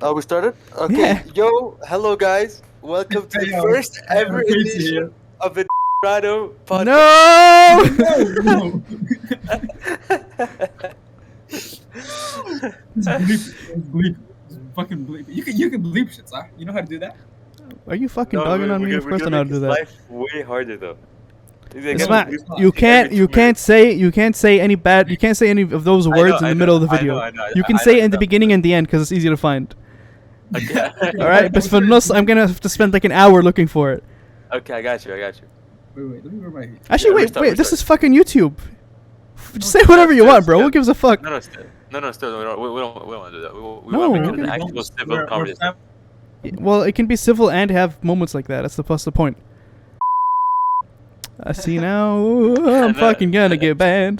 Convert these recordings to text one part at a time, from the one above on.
We started? Okay. Yeah. Yo, hello guys. Welcome to the first ever edition of the Rado podcast. No! No. Bleep. Fucking bleep. You can bleep shit, sir. You know how to do that? Are you fucking No, dogging we're, on we're me? gonna, Of we're course I gonna know how make to do his that. life way harder though. It's No, not. it's not. You can't. Every You 2 can't say. You can't say any bad. You can't say any of those words in the middle of the video. I know, You can say it in the beginning and the end because it's easy to find. Okay. All right, but for nos, I'm gonna have to spend like an hour looking for it. Okay, I got you. Wait. Let me wear my. Actually, wait. restart. This is fucking YouTube. Just say whatever you want, bro. Who gives a fuck? No, still, we don't want to do that. We No, want to okay. make it an actual civil conversation. Well, it can be civil and have moments like that. That's the point. I see now. I'm fucking gonna get banned.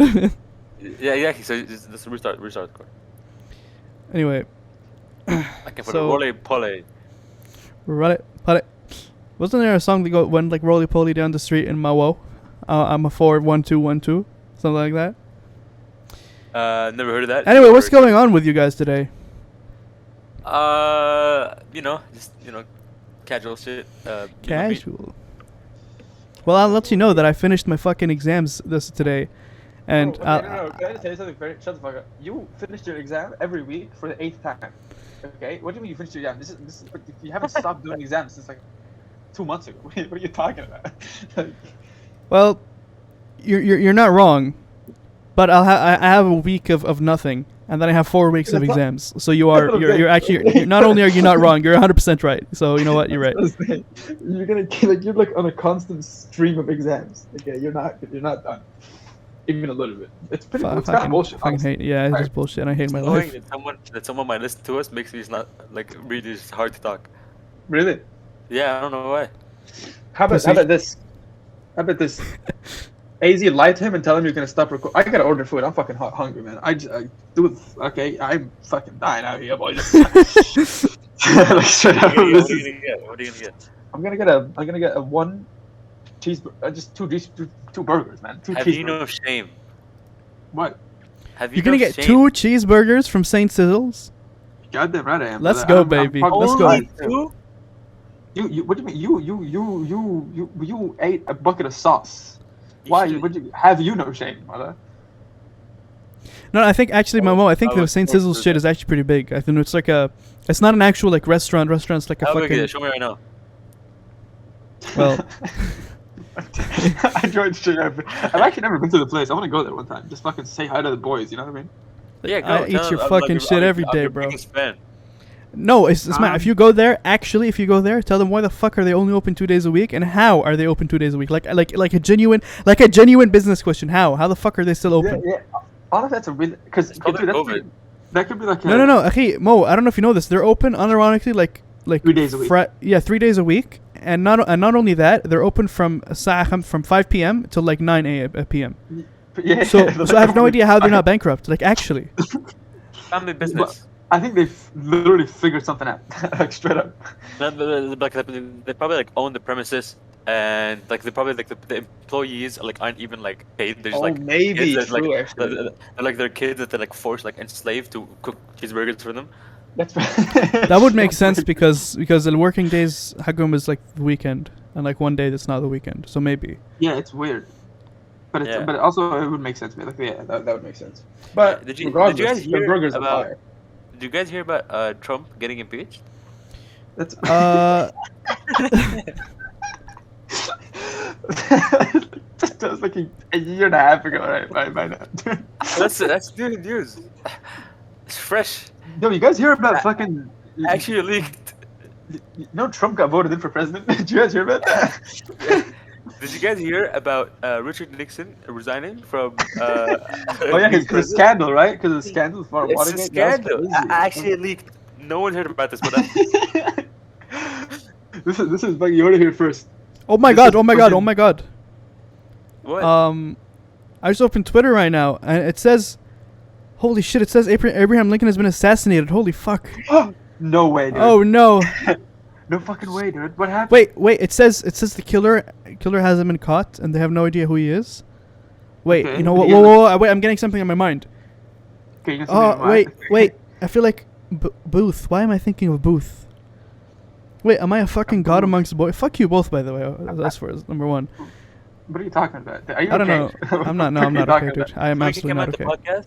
Yeah, exactly. So just restart. Anyway, I can put So- a roly poly. run it. Wasn't there a song that went like roly poly down the street in Mawo? I'm a 4-1-2-1-2, something like that. Never heard of that. Anyway, what's going on with you guys today? Just casual shit. Casual. Well, I'll let you know that I finished my fucking exams today, and Can I just tell you something? Shut the fuck up. You finished your exam every week for the 8th time. Okay? What do you mean you finished your exam? This is you haven't stopped doing exams since like 2 months ago. What are you talking about? well, you're not wrong, but I have a week of nothing, and then I have 4 weeks of exams. So you're actually not only are you not wrong, you're 100% right. So you know what, you're right. You're gonna you're like on a constant stream of exams. Okay, you're not done. Even a little bit. It's pretty. It's kind of bullshit. Fucking honestly. hate. Yeah, it's just bullshit. And I hate my Knowing life. that someone might listen to us makes me just not like really just hard to talk. Really? Yeah, I don't know why. How about this? How about this? AZ, lie to him and tell him you're gonna stop recording. I gotta order food. I'm fucking hungry, man. Okay, I'm fucking dying out here, boys. Like, straight up, What are you gonna get? I'm gonna get a one cheeseburger, just two burgers, man. Two Have cheeseburgers. you no shame? What? Have you You're gonna no get shame? 2 cheeseburgers from St. Sizzles? Goddamn right I am. Let's brother. go, baby. Let's go. Only 2? You. What do you mean? You ate a bucket of sauce. Why? Have you no shame, brother? No, I think actually, Momo, I think I the would St. support Sizzles this. shit is actually pretty big. I think it's like it's not an actual like restaurant. Restaurant's like a How big is fucking. it? Show me right now. Well, I joined straight up. I've actually never been to the place. I want to go there one time. Just fucking say hi to the boys. You know what I mean? Yeah, go. I eat Tell your them I'm fucking like, shit I'm every your day, bro. biggest fan. No, it's not. If you go there, tell them why the fuck are they only open 2 days a week, and how are they open 2 days a week? Like a genuine business question. How the fuck are they still open? Yeah. Honestly, that's a really because probably COVID. that could be like No. Okay, Mo, I don't know if you know this. They're open unironically like 3 days a week. 3 days a week, and not only that, they're open from 5 p.m. till like 9 p.m. Yeah. So I have no idea how they're not bankrupt. Like actually. Family business. I think they've literally figured something out, like straight up. They probably like own the premises, and like they probably like the employees like aren't even like paid. They're just like maybe kids that, true. like, Actually, they're like their kids that they're like forced like enslaved to cook cheeseburgers for them. that's That would make sense because the working days Hagum is like the weekend, and like one day that's not the weekend. So maybe. Yeah, it's weird, but Yeah. but also it would make sense. Like, yeah, that would make sense. But Did you regardless, guys hear the burgers about- are fire. Did you guys hear about Trump getting impeached? That's Uh, that was like a year and a half ago, right by now. That's new news. It's fresh. Yo, you guys hear about fucking? Actually leaked. No, Trump got voted in for president. Did you guys hear about that? Did you guys hear about Richard Nixon resigning from? Oh yeah, because the scandal, right? Because the scandal for It's a Watergate. scandal. That's crazy. Actually leaked. No one heard about this, but that's this is like you heard it here first. oh my This god! is Oh my god! fucking- Oh my god! what? I just opened Twitter right now, and it says, "Holy shit!" It says Abraham Lincoln has been assassinated. Holy fuck! No way, dude. Oh no! No fucking way, dude. What happened? Wait! It says the killer hasn't been caught, and they have no idea who he is. Wait, Okay, you know but what? yeah, Whoa! Wait! I'm getting something in my mind. Okay, you can see me in my- Wait! I feel like Booth. Why am I thinking of Booth? Wait, am I a fucking god amongst boys? Fuck you both, by the way. That's for number one. What are you talking about? Are you I don't okay? know. I'm not. No, I'm not okay, dude. I am Can we absolutely come not out the okay. podcast?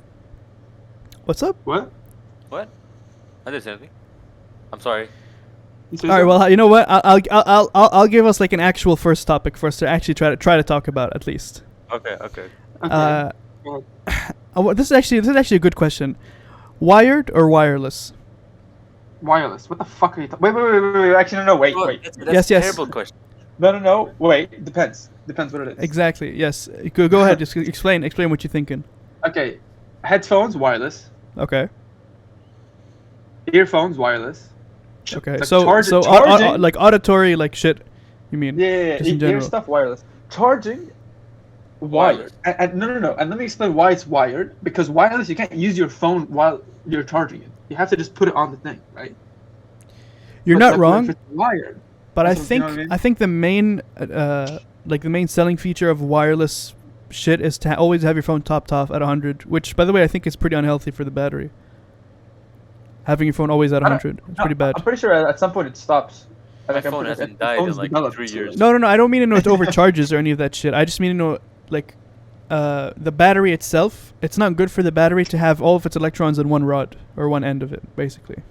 What's up? What? What? I didn't say anything. I'm sorry. All right. Well, you know what? I'll give us like an actual first topic for us to actually try to talk about at least. Okay. This is actually a good question. Wired or wireless? Wireless. What the fuck are you talking? Wait. Actually, no. Wait. That's Yes. a terrible question. No. Wait. Depends what it is. Exactly. Yes. Go ahead. Just explain what you're thinking. Okay. Headphones, wireless. Okay. Earphones, wireless. Okay. Like So charging. like auditory like shit. You mean? Yeah. Just in Ear general. stuff, wireless. Charging, wired. And no. And let me explain why it's wired. Because wireless, you can't use your phone while you're charging it. You have to just put it on the thing, right? You're But not like, wrong. if it's wired. But I That's what- think you know what I mean? I think the main the main selling feature of wireless shit is to always have your phone topped off at 100, which by the way I think is pretty unhealthy for the battery. Having your phone always at 100, it's pretty bad. I'm pretty sure at some point it stops. My phone hasn't died in like 3 years. No, I don't mean to know it overcharges or any of that shit. I just mean to know like the battery itself. It's not good for the battery to have all of its electrons in one rod or one end of it, basically.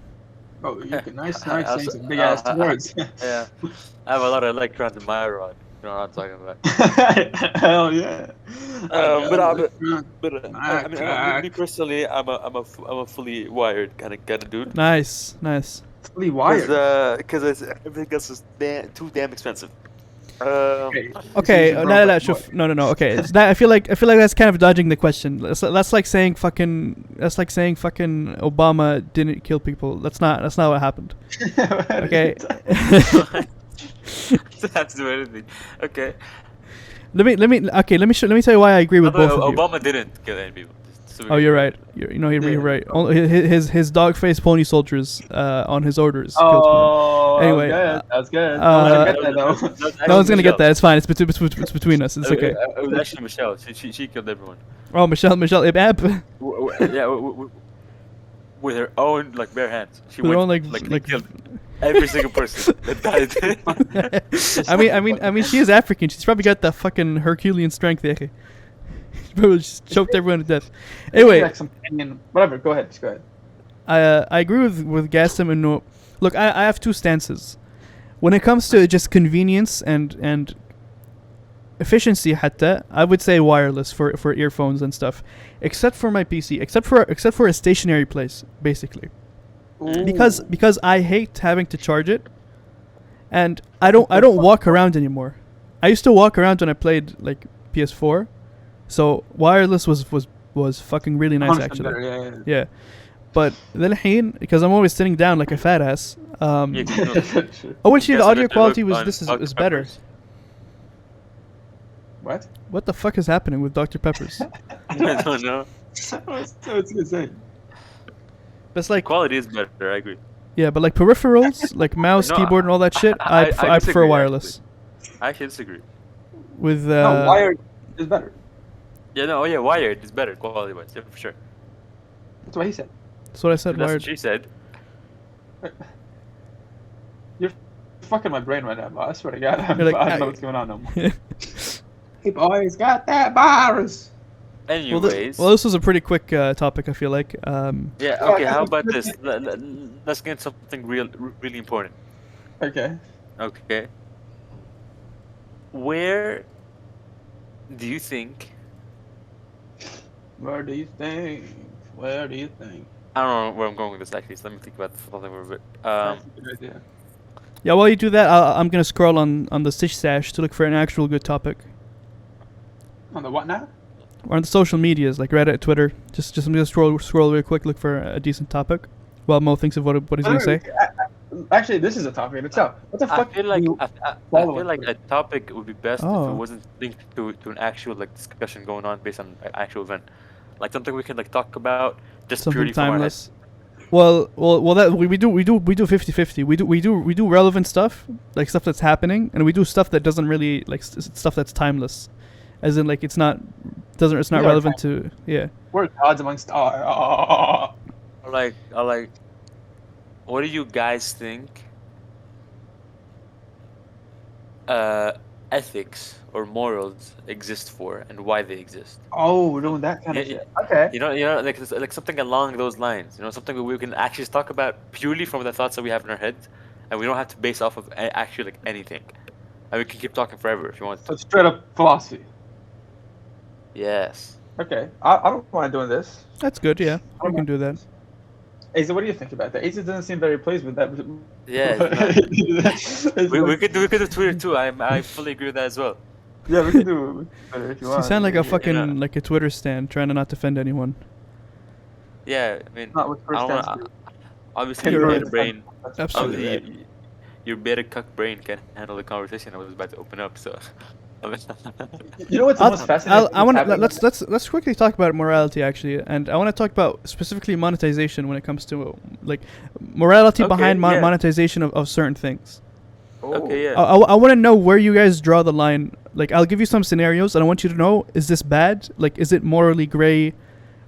Oh, you can nice also- saying some big ass words. Yeah, I have a lot of electrons in my rod. You know what I'm talking about. Hell yeah. Me personally, I'm a fully wired kind of dude. Nice. Fully wired. Because everything else is too damn expensive. Okay, no. Okay, it's that, I feel like that's kind of dodging the question. That's like saying fucking Obama didn't kill people. That's not what happened. Okay. That's do anything. Okay. Let me tell you why I agree with both of you. Obama didn't kill any people. Oh, you're right. You're right. His dog faced pony soldiers on his orders killed people. Anyway, that's good. No one's gonna get that. It's fine. It's between us. It's okay. It was actually Michelle. She killed everyone. Oh, Michelle Ibab. Yeah, with her own like bare hands. She With her own, went like- killed every single person that died. I mean, she is African. She's probably got the fucking Herculean strength. She probably just choked everyone to death. Anyway, Whatever. Go ahead. Just go ahead. I agree with Gassim and no. Look, I have two stances. When it comes to just convenience and efficiency, hatta, I would say wireless for earphones and stuff, except for my PC, except for a stationary place, basically. Because I hate having to charge it, and I don't walk around anymore. I used to walk around when I played like PS4, so wireless was fucking really nice actually. Better, Yeah. But then because I'm always sitting down like a fat ass. Oh, well, the audio quality is better. What? What the fuck is happening with Dr. Peppers? I don't know. What's he saying? But it's like Quality is better. I agree. yeah, but like peripherals, like mouse, No, keyboard, and all that shit, I prefer disagree, wireless. I actually disagree. With No, wired is better. Yeah, no, yeah, wired is better quality wise, yeah, for sure. That's what he said. That's what I said. That's Wired. what she said. You're fucking my brain right now, bro. I swear to God. You're like, I don't know what's going on no more. He always got that virus. Anyways. Well, this was a pretty quick topic. I feel like. Yeah. Okay. How about this? Let's get something really important. Okay. Okay. Where do you think? Where do you think? Where do you think? I don't know where I'm going with this actually. So let me think about something for a bit. That's a good idea. Yeah, while you do that, I'm gonna scroll on the Stitch Stash to look for an actual good topic. On the what now? Or on the social medias like Reddit, Twitter. Just I'm gonna scroll real quick, look for a decent topic. While Mo thinks of what he's gonna say. Actually, this is a topic in itself. What the I fuck? feel like do you I follow feel it like with? a topic would be best if Oh. it wasn't linked to an actual like discussion going on based on an actual event, like something we can like talk about just Something purely from our heads. timeless. Well, that we do 50-50. We do relevant stuff, like stuff that's happening, and we do stuff that doesn't really like stuff that's timeless, as in like it's not Yeah, relevant to yeah. We're gods amongst I like what do you guys think ethics or morals exist for, and why they exist? Oh, we're doing that kind of Yeah, shit. Okay. like something along those lines. Something that we can actually talk about purely from the thoughts that we have in our heads, and we don't have to base off of actually like anything. And we can keep talking forever if you want So to. straight up philosophy. Yes. Okay. I don't mind doing this. That's good. Yeah, we can do that. Asa, what do you think about that? Asa doesn't seem very pleased with that. Yeah. We could do Twitter too. I fully agree with that as well. Yeah, we can do Twitter if you want. You sound like a fucking know. like a Twitter stan trying to not defend anyone. Yeah, I mean, Not with I first don't dance. wanna, obviously You're your right. beta brain, Absolutely. obviously your beta cuck brain can handle the conversation I was about to open up. So, I mean, You know what's the most fascinating? I want happening let's quickly talk about morality actually, and I want to talk about specifically monetization when it comes to like morality Okay, behind yeah. monetization of certain things. okay, yeah. I want to know where you guys draw the line. Like, I'll give you some scenarios, and I want you to know: is this bad? Like, is it morally gray,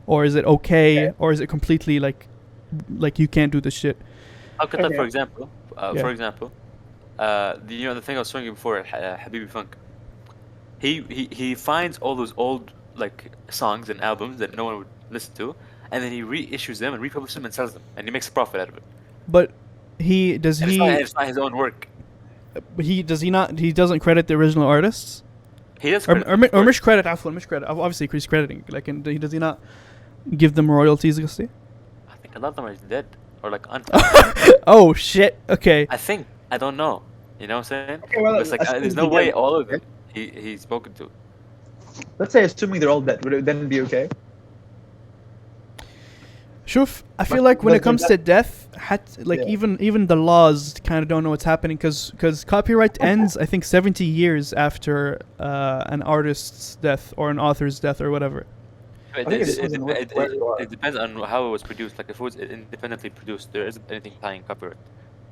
or is it okay, or is it completely like you can't do this shit? I'll cut that Okay. for example. Yeah. For example, the thing I was showing you before, Habibi Funk. He finds all those old like songs and albums that no one would listen to, and then he reissues them and republishes them and sells them, and he makes a profit out of it. But he does And he it's not his own work. he does he not he doesn't credit the original artists He does. or credit or, them, mi- of or course. miscredit عفوا obviously he's crediting like, and does he not give them royalties قصدي? I think a lot of them are dead or like Oh shit, okay. I think I don't know. You know what I'm saying? Okay, well, But it's like assuming there's no he way did, all of okay. them he's spoken to. Let's say, assuming they're all dead, would it then be okay? Shuf, I feel But- like when but it comes that- to death, Yeah. even the laws kind of don't know what's happening because copyright ends I think 70 years after an artist's death or an author's death or whatever. It, think it, it it, depends on it, where you are. it depends on how it was produced. Like if it was independently produced, there isn't anything tying copyright.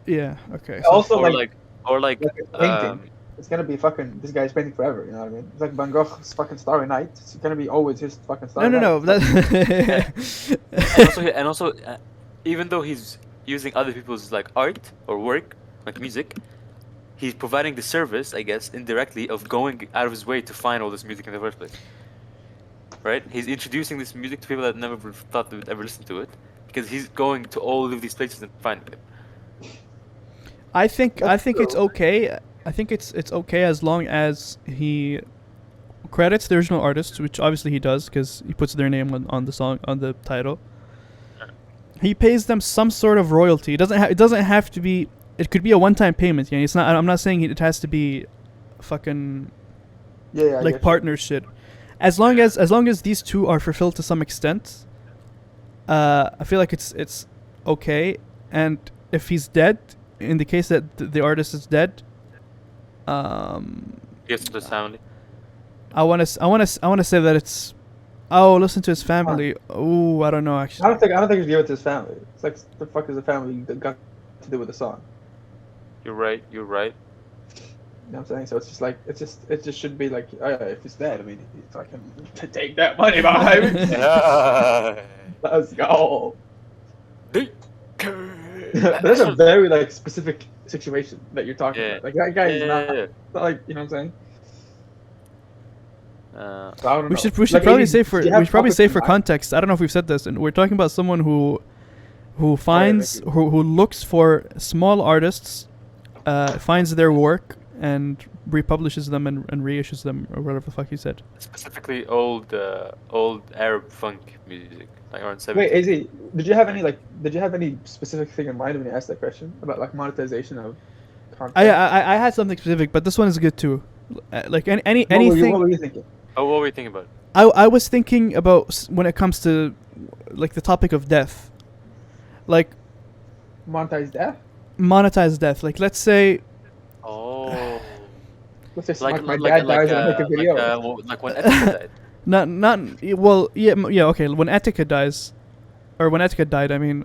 Yeah. Okay. Also, Or like like a painting. um, It's gonna be fucking. This guy's painting forever. You know what I mean? It's like Van Gogh's fucking Starry Night. It's gonna be always his fucking Starry no. Night. and also, even though he's using other people's like art or work, like music, he's providing the service, I guess, indirectly of going out of his way to find all this music in the first place. Right? He's introducing this music to people that never would have thought they would ever listen to it, because he's going to all of these places and finding it. I think That's it's true. okay. I think it's okay as long as he credits the original artists, which obviously he does because he puts their name on the song on the title. He pays them some sort of royalty. It doesn't have to be. It could be a one-time payment. Yeah, it's not. I'm not saying it has to be, fucking Yeah, I like get you. partner shit. As long as these two are fulfilled to some extent, I feel like it's okay. And if he's dead, in the case that the artist is dead, Gifts to his family. I want to say that it's. Oh, listen to his family. Oh, I don't know I actually. don't think he's give it to his family. It's like the fuck is the family that got to do with the song? You're right. You're right. You know what I'm saying? So it's just like it just should be like, oh, yeah, if he's dead, I mean, if I can take that money behind me. Let's go. That's a very like specific situation that you're talking Yeah. about. Like that guy is not, Yeah. not like, you know what I'm saying? So I don't We know. should Like, probably Amy, say do you have topics in mind? context. I don't know if we've said this, and we're talking about someone who finds maybe. who looks for small artists, finds their work and republishes them and reissues them or whatever the fuck you said. Specifically, old Arab funk music, like around 70s. Wait, AZ, did you have any specific thing in mind when you asked that question about like monetization of content? I had something specific, but this one is good too. Like anything. What were you thinking? Oh, what were you thinking about? I was thinking about when it comes to like the topic of death, like Monetize death? monetize death. Like let's say Oh, Let's just like my dad dies and I make a video. like when Etika died. not well yeah okay when Etika dies, or when Etika died I mean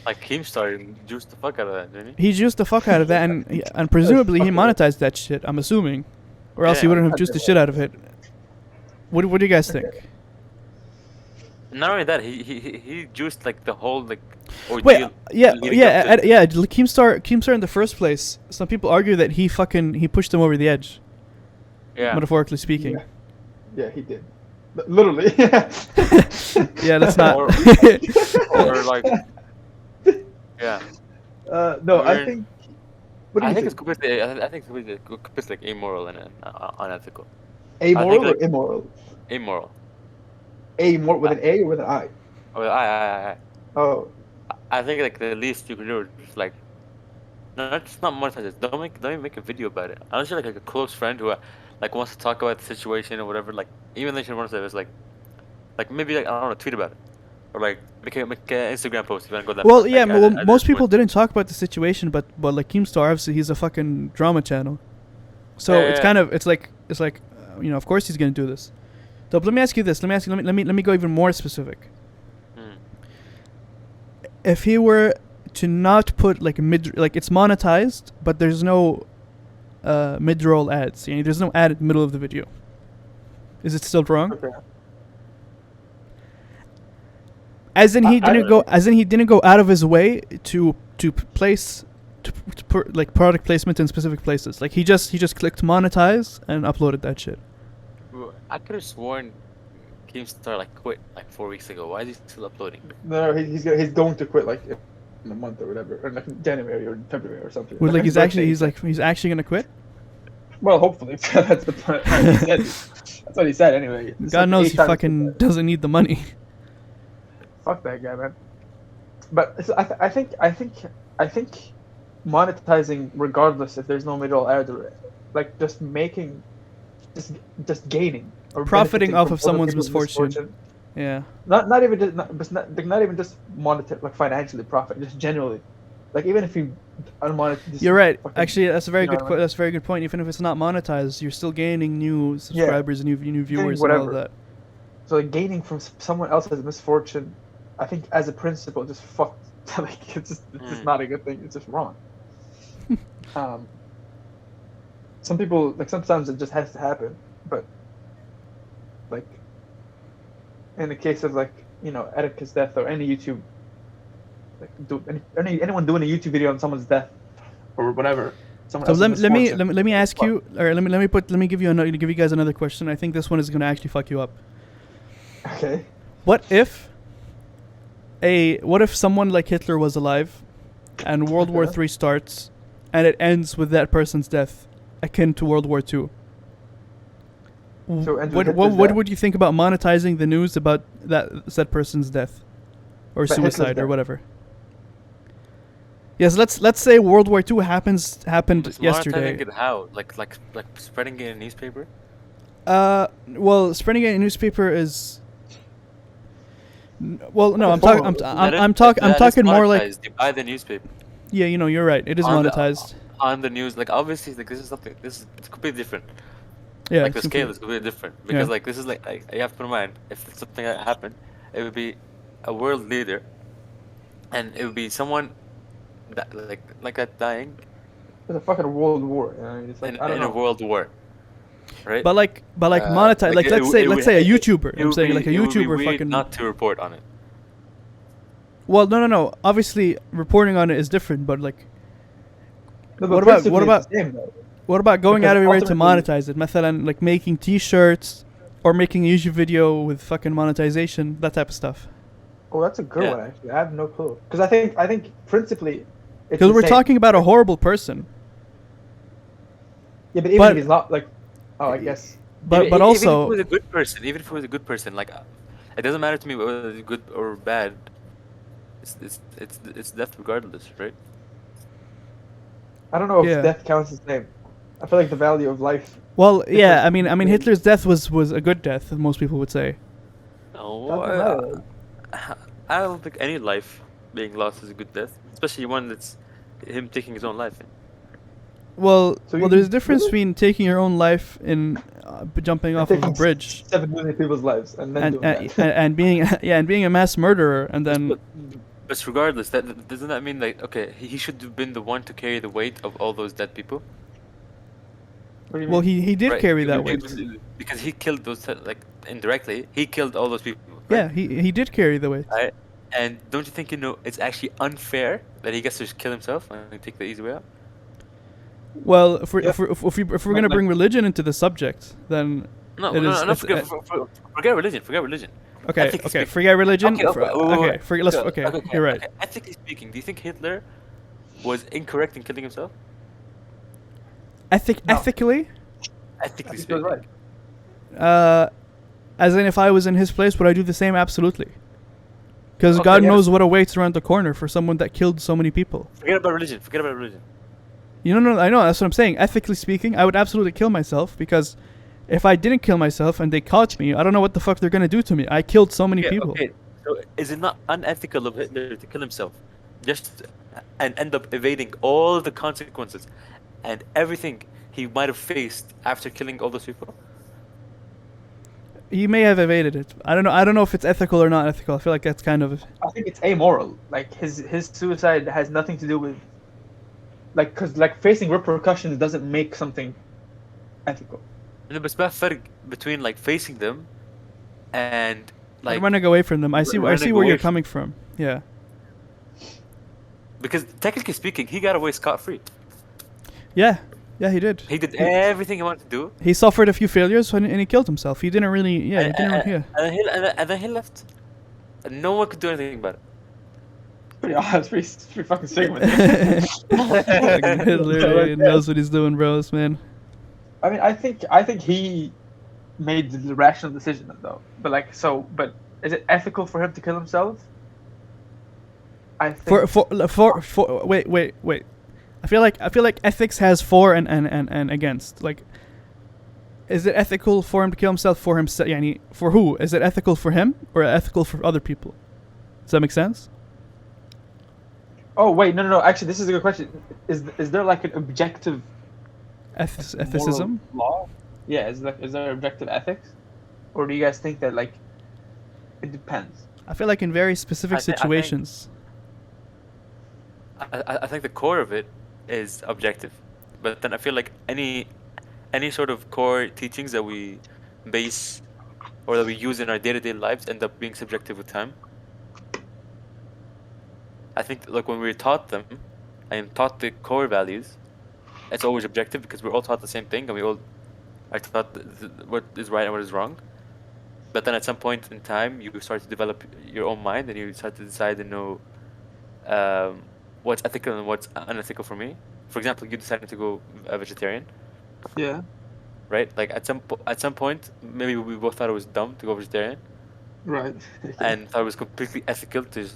Like Keemstar juiced the fuck out of that, didn't he? he juiced the fuck out of that and presumably he monetized that shit. I'm assuming, or else he Yeah, wouldn't have juiced the shit out of it. What do you guys think? Not only that, he juiced like the whole like Wait, ordeal. yeah, leading up to it. yeah. Keemstar in the first place. Some people argue that he pushed him over the edge, Yeah. metaphorically speaking. Yeah, he did. Literally. Yeah, that's not. Or like. Yeah. No, I We're- think. What do I you think think? it's completely. I think it's completely like immoral and unethical. Amoral like- or immoral? Immoral. Amoral with an A or with an I? Well, Oh, I think like the least you can do is just like. No, just not monetize it. Don't even make a video about it. Unless you're like a close friend who like wants to talk about the situation or whatever. Like even though you shouldn't monetize it, it's like maybe like I don't know, tweet about it, or like make an Instagram post if you want to go that. Well, far. yeah. Like, Well, at most this people point. didn't talk about the situation, but like Keemstar, obviously, he's a fucking drama channel. So Yeah, it's yeah. kind of it's like of course he's gonna do this. So but let me ask you this. Let me go even more specific. Hmm. If he were to not put like it's monetized, but there's no mid-roll ads. There's no ad in the middle of the video. Is it still wrong? okay. As in I he didn't don't go. know. As in he didn't go out of his way to place like product placement in specific places. Like he just clicked monetize and uploaded that shit. Bro, I could have sworn Keemstar like quit like 4 weeks ago. Why is he still uploading? No, he's going to quit like in a month or whatever, or like in January or February or something. Well, like his he's birthday. actually gonna quit. Well, hopefully that's the plan. He said, that's what he said anyway. It's God like knows 8 he times fucking before. doesn't need the money. Fuck that guy, man. But I think monetizing regardless if there's no middle ad or like just making just gaining or Profiting benefiting off from of other someone's people's misfortune. Yeah. Not even just not even just monetary like financially profit, just generally. Like even if you unmonetized. You're right. fucking- Actually, that's a very you know good. what I mean? That's a very good point. Even if it's not monetized, you're still gaining new subscribers, and new viewers, and all of whatever. that. So like gaining from someone else's misfortune, I think as a principle, just fuck. Like it's just not a good thing. It's just wrong. Some people like sometimes it just has to happen, but like in the case of like Erika's death or any YouTube, like anyone doing a YouTube video on someone's death or whatever. So let me ask you, or let me give you guys another question. I think this one is gonna actually fuck you up. Okay. What if someone like Hitler was alive, and World War III starts, and it ends with that person's death, akin to World War II? So ends with What Hitler's death? would you think about monetizing the news about that person's death, or But Hitler's suicide, or death. whatever? Yes, let's say World War II happened It's yesterday. monetizing it how? Like spreading it in a newspaper? Well, spreading it in a newspaper is. Well, no, I'm talking. I'm talking more like. You buy the newspaper Yeah, you're right. It is On the- monetized. on the news. Like obviously, like this is something. It's completely different. Yeah, Like the it's scale complete- is completely different because Yeah. like this is like you have to put in mind if something that happened, it would be a world leader, and it would be someone that like that dying It's a fucking world war. It's like I don't in know. a world war, right? But monetize. like, Let's say a YouTuber. I'm saying like a it would be YouTuber weird fucking. not to report on it. Well, no. Obviously, reporting on it is different. But like, No, but what about- principally what it's the same, though. what about going Because out of your way to ultimately- monetize it? مثلا like making T-shirts or making a YouTube video with fucking monetization, that type of stuff. Oh, that's a good Yeah. one actually. I have no clue because I think principally. It's Because the we're same. talking about a horrible person. Yeah, but even but- if he's not like, oh, I guess. But even if he also was a good person, like it doesn't matter to me whether it's good or bad. It's death regardless, right? I don't know if Yeah. death counts the same. I feel like the value of life. well, yeah. Hitler's- I mean Hitler's death was a good death. Most people would say. No, Doesn't matter. I don't think any life being lost is a good death, especially one that's him taking his own life. Well, So you- there's a difference really? between taking your own life and jumping off of a Taking bridge 7 million people's lives and then and doing that. and being and being a mass murderer and then But regardless, doesn't that mean like okay, he should have been the one to carry the weight of all those dead people? What do you well mean? he did Right? carry that Because- weight. because he killed those like indirectly. He killed all those people. Yeah, he did carry the weight. Right? And don't you think it's actually unfair that he gets to just kill himself and take the easy way out? Well, if we're Yeah. if we're gonna bring religion into the subject, then No, it is. no, no. Forget religion. Forget religion. Okay, Ethically okay. speaking. Forget religion. Okay, wait. Forget. Let's. Okay, you're right. Okay. Ethically speaking, do you think Hitler was incorrect in killing himself? No. Ethically, Ethically He's speaking. right. as in if I was in his place, would I do the same? Absolutely. Because Okay, God yes. knows what awaits around the corner for someone that killed so many people. Forget about religion. Forget about religion. You know, I know, that's what I'm saying. Ethically speaking, I would absolutely kill myself because if I didn't kill myself and they caught me, I don't know what the fuck they're gonna do to me. I killed so many people. Okay. So is it not unethical of Hitler to kill himself, and end up evading all the consequences and everything he might have faced after killing all those people? He may have evaded it. I don't know. I don't know if it's ethical or not ethical. I feel like that's kind of. I think it's amoral. Like his suicide has nothing to do with, like, because like facing repercussions doesn't make something ethical. No, بس ما فرق between like facing them and like I'm running away from them. I see running where away you're from- coming from. Yeah. because technically speaking, he got away scot-free. Yeah. Yeah, he did. He did everything he wanted to do. He suffered a few failures and he killed himself. He didn't really. Yeah. He and, didn't. Yeah. and then he left. And no one could do anything about it. It's pretty fucking sick, man. Fucking Hitler knows what he's doing, bros, man. I mean, I think he made the rational decision though. But is it ethical for him to kill himself? I think For wait. I feel like ethics has for and against. Like, is it ethical for him to kill himself for himself? Yani, for who? Is it ethical for him or ethical for other people? Does that make sense? Oh wait, no. Actually, this is a good question. Is there like an objective Ethicism? moral law? Yeah, is there objective ethics, or do you guys think that like it depends? I feel like in very specific I think- situations. I think the core of it is objective, but then I feel like any sort of core teachings that we base or that we use in our day-to-day lives end up being subjective with time. I think like when we're taught them and taught the core values, it's always objective because we're all taught the same thing and we all are taught what is right and what is wrong. But then at some point in time, you start to develop your own mind and you start to decide to know what's ethical and what's unethical for me. For example, you decided to go a vegetarian, Yeah. right? Like at some point, maybe we both thought it was dumb to go vegetarian, Right. and thought it was completely ethical to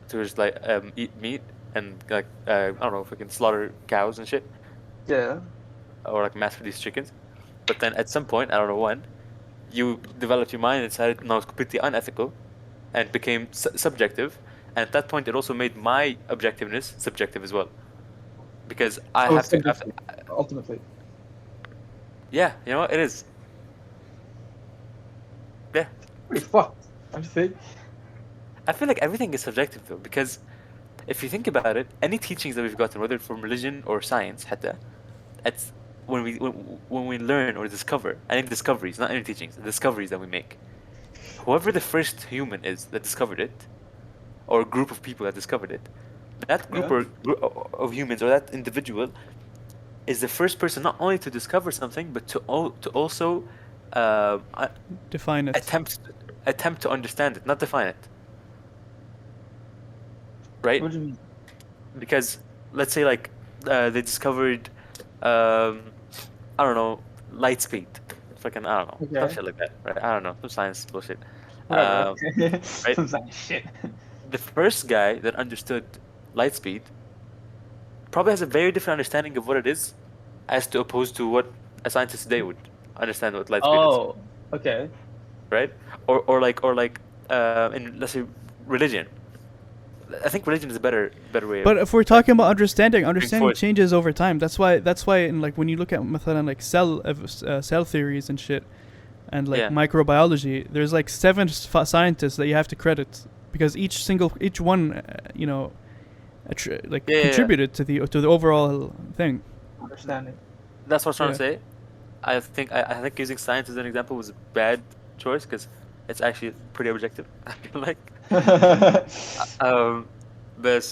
just like eat meat and like I don't know if we can slaughter cows and shit Yeah. or like mass produce chickens. But then at some point, I don't know when, you developed your mind and decided no, it's completely unethical, and became subjective. And at that point, it also made my objectiveness subjective as well, because I Oh, have to. subjective. Ultimately. Yeah, you know what? It is. Yeah, Pretty fucked. I think. I feel like everything is subjective though, because if you think about it, any teachings that we've gotten, whether from religion or science, حتى, it's when we learn or discover any discoveries, not any teachings, the discoveries that we make. Whoever the first human is that discovered it, or a group of people that discovered it, that group Yeah. or group of humans or that individual is the first person not only to discover something, but to also Define it. attempt to understand it, not define it. Right? What do you mean? Because let's say like they discovered I don't know, light speed. Fucking I don't know, some Okay. shit like that. Right? I don't know, some science bullshit. Right. right. Some like shit. The first guy that understood light speed probably has a very different understanding of what it is, as to opposed to what a scientist today would understand what light speed is. Oh. Okay. Right? Or like in let's say religion. I think religion is a better way. But if we're talking about understanding forward. changes over time. That's why in like when you look at مثلا like cell theories and shit, and like Yeah. microbiology, there's like 7 scientists that you have to credit because each one Yeah. contributed to the overall thing. Understanding. That's what I was trying to Yeah. say. I think using science as an example was a bad choice because it's actually pretty objective. I feel like. Okay. But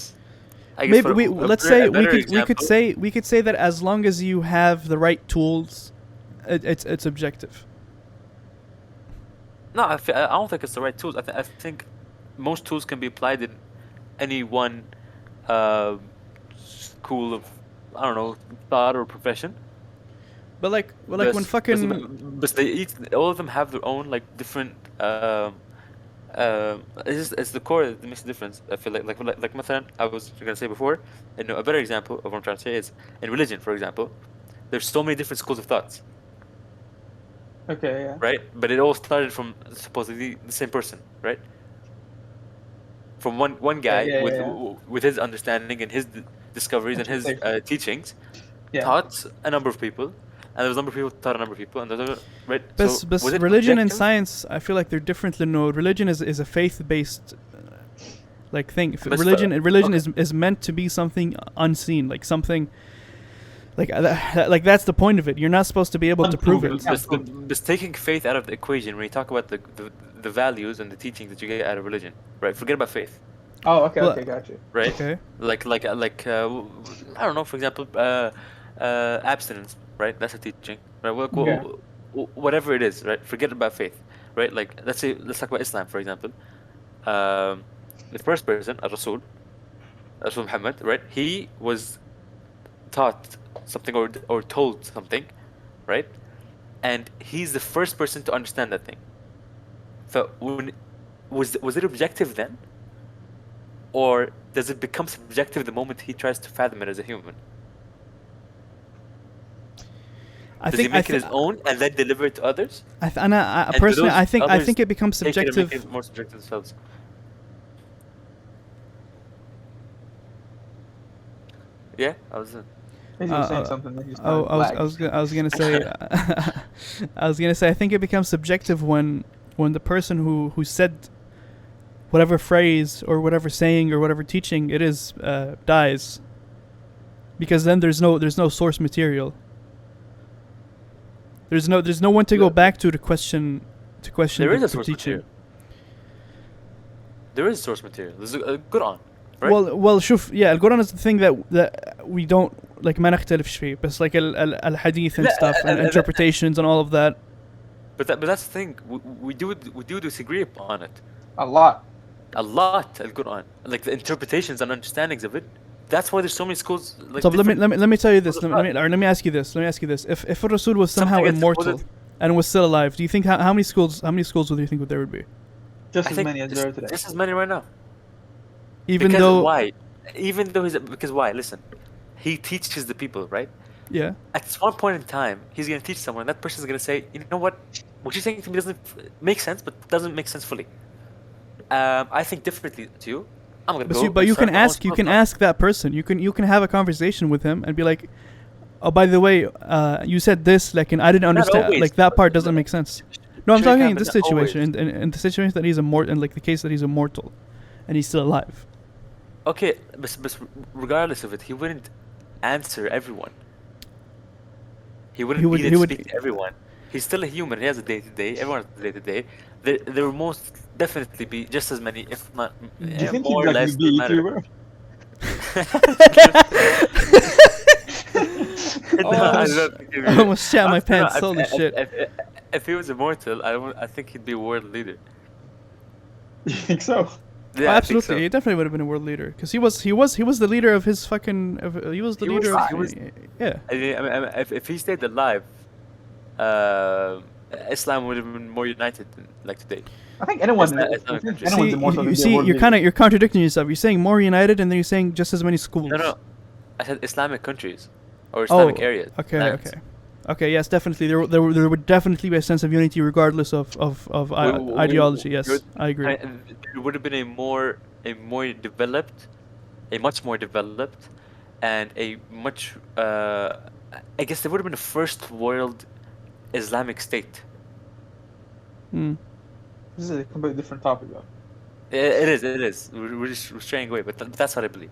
I guess Maybe for let's say a better example, we could say that as long as you have the right tools, it's objective. no, I don't think it's the right tools. I think most tools can be applied in any one uh, school of, I don't know, thought or profession. But like when fucking But they each all of them have their own like different. It's the core that makes the difference. I feel like مثلا I was gonna say before, and a better example of what I'm trying to say is in religion, for example, there's so many different schools of thoughts, Yeah. right? But it all started from supposedly the same person, right? From one guy with his understanding and his discoveries and his teachings, Yeah. taught a number of people, and there was a number of people taught a number of people, and right. But Was it religion and objective? science, I feel like they're different. No, religion is a faith-based like thing. But Religion okay. is meant to be something unseen, like something like that's the point of it. You're not supposed to be able to prove it. But taking faith out of the equation when you talk about the values and the teachings that you get out of religion, right? Forget about faith, Oh, okay, Well, okay, got you. right? Okay. I don't know, for example, abstinence, right? That's a teaching, right? Yeah. Whatever it is, right? Forget about faith, right? Like let's talk about Islam, for example. The first person, Rasul Muhammad, right? He was taught something or told something, right? And he's the first person to understand that thing. So was it objective then, or does it become subjective the moment he tries to fathom it as a human? Does he make it his own and then deliver it to others? And And do personally, those I think others it becomes take it and subjective. make it more subjective themselves? Yeah, I was. He's saying something that he's Oh, not I was gonna say, I was gonna say, I think it becomes subjective when the person who said whatever phrase or whatever saying or whatever teaching it is dies, because then there's no source material. There's no one to go back to question There is the a source teaching. material. There is source material. There's a Quran, right? Well, شوف, yeah, القرآن is the thing that we don't like ما نختلفش فيه, but like الحديث and لا, stuff and interpretations and all of that. but that's the thing. We do disagree upon it a lot. a lot. Al Quran, like the interpretations and understandings of it. That's why there's so many schools. Like So let me tell you this. schools Let of me, let me ask you this. If a Rasul was somehow Something that's immortal supposed- and was still alive, do you think how many schools would you think there would be? Just I as think many as there are today. just as many right now. Even Because though why? Even though because why? Listen, he teaches the people, right? yeah. At one point in time, he's gonna teach someone. That person's gonna say, you know what you're saying to me doesn't make sense, but doesn't make sense fully. I think differently to you. I'm gonna go. But you start can my own ask school of thought. that person. You can have a conversation with him and be like, oh, by the way, you said this, like, and I didn't understand. always, Like that but- part doesn't make sense. No, I'm Sure, talking yeah, in but this not situation, always. in the situation that he's immortal, in like the case that he's immortal, and he's still alive. Okay, but regardless of it, he wouldn't answer everyone. He wouldn't He would- be there he to would- speak to everyone. He's still a human. He has a day to day. Everyone has a day to day. There will most definitely be just as many, if not Do you think more he'd or less. like be a doesn't matter. YouTuber? No, I don't think he'd be- I almost shat my I don't know, pants. Holy shit. If he was immortal, I think he'd be a world leader. You think so? Yeah, Oh, I think absolutely, so. he definitely would have been a world leader because he was the leader of his fucking. He was the He was- leader he of. was- Yeah. I mean, if he stayed alive, Islam would have been more united than like today. I think anyone. It's not a country. Anyone's See, immortal. you they'd be a see, world you're leader. you're contradicting yourself. You're saying more united, and then you're saying just as many schools. No. I said Islamic countries or Islamic areas. Okay, lands. okay. Yes, definitely. There would definitely be a sense of unity regardless of ideology. Yes, I agree. And there would have been a much more developed, and a much. I guess there would have been a first world Islamic state. Mm. This is a completely different topic, though. It is. We're straying away, but that's what I believe.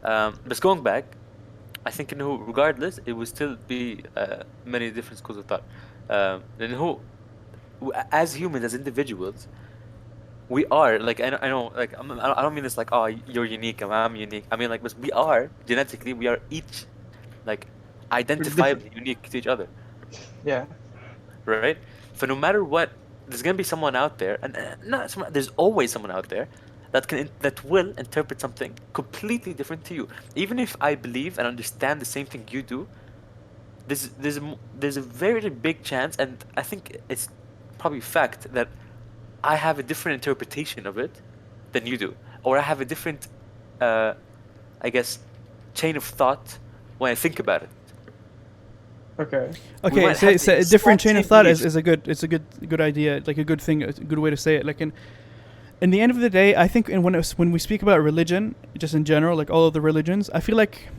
But going back, I think regardless, it would still be many different schools of thought. as humans, as individuals, we are like I know like I don't mean this like, oh, you're unique and I'm unique. I mean like, but we are genetically, we are each like identifiably unique to each other, Yeah. right? So no matter what, there's gonna be someone out there, and not someone, there's always someone out there that will interpret something completely different to you. Even if I believe and understand the same thing you do, there's a very big chance, and I think it's probably fact, that I have a different interpretation of it than you do, or I have a different, I guess, chain of thought when I think about it. Okay. Okay, might so, have so the a different exact chain of same thought beliefs. is a good idea, like a good thing, a good way to say it. Like in the end of the day, I think, and when we speak about religion, just in general, like all of the religions, I feel like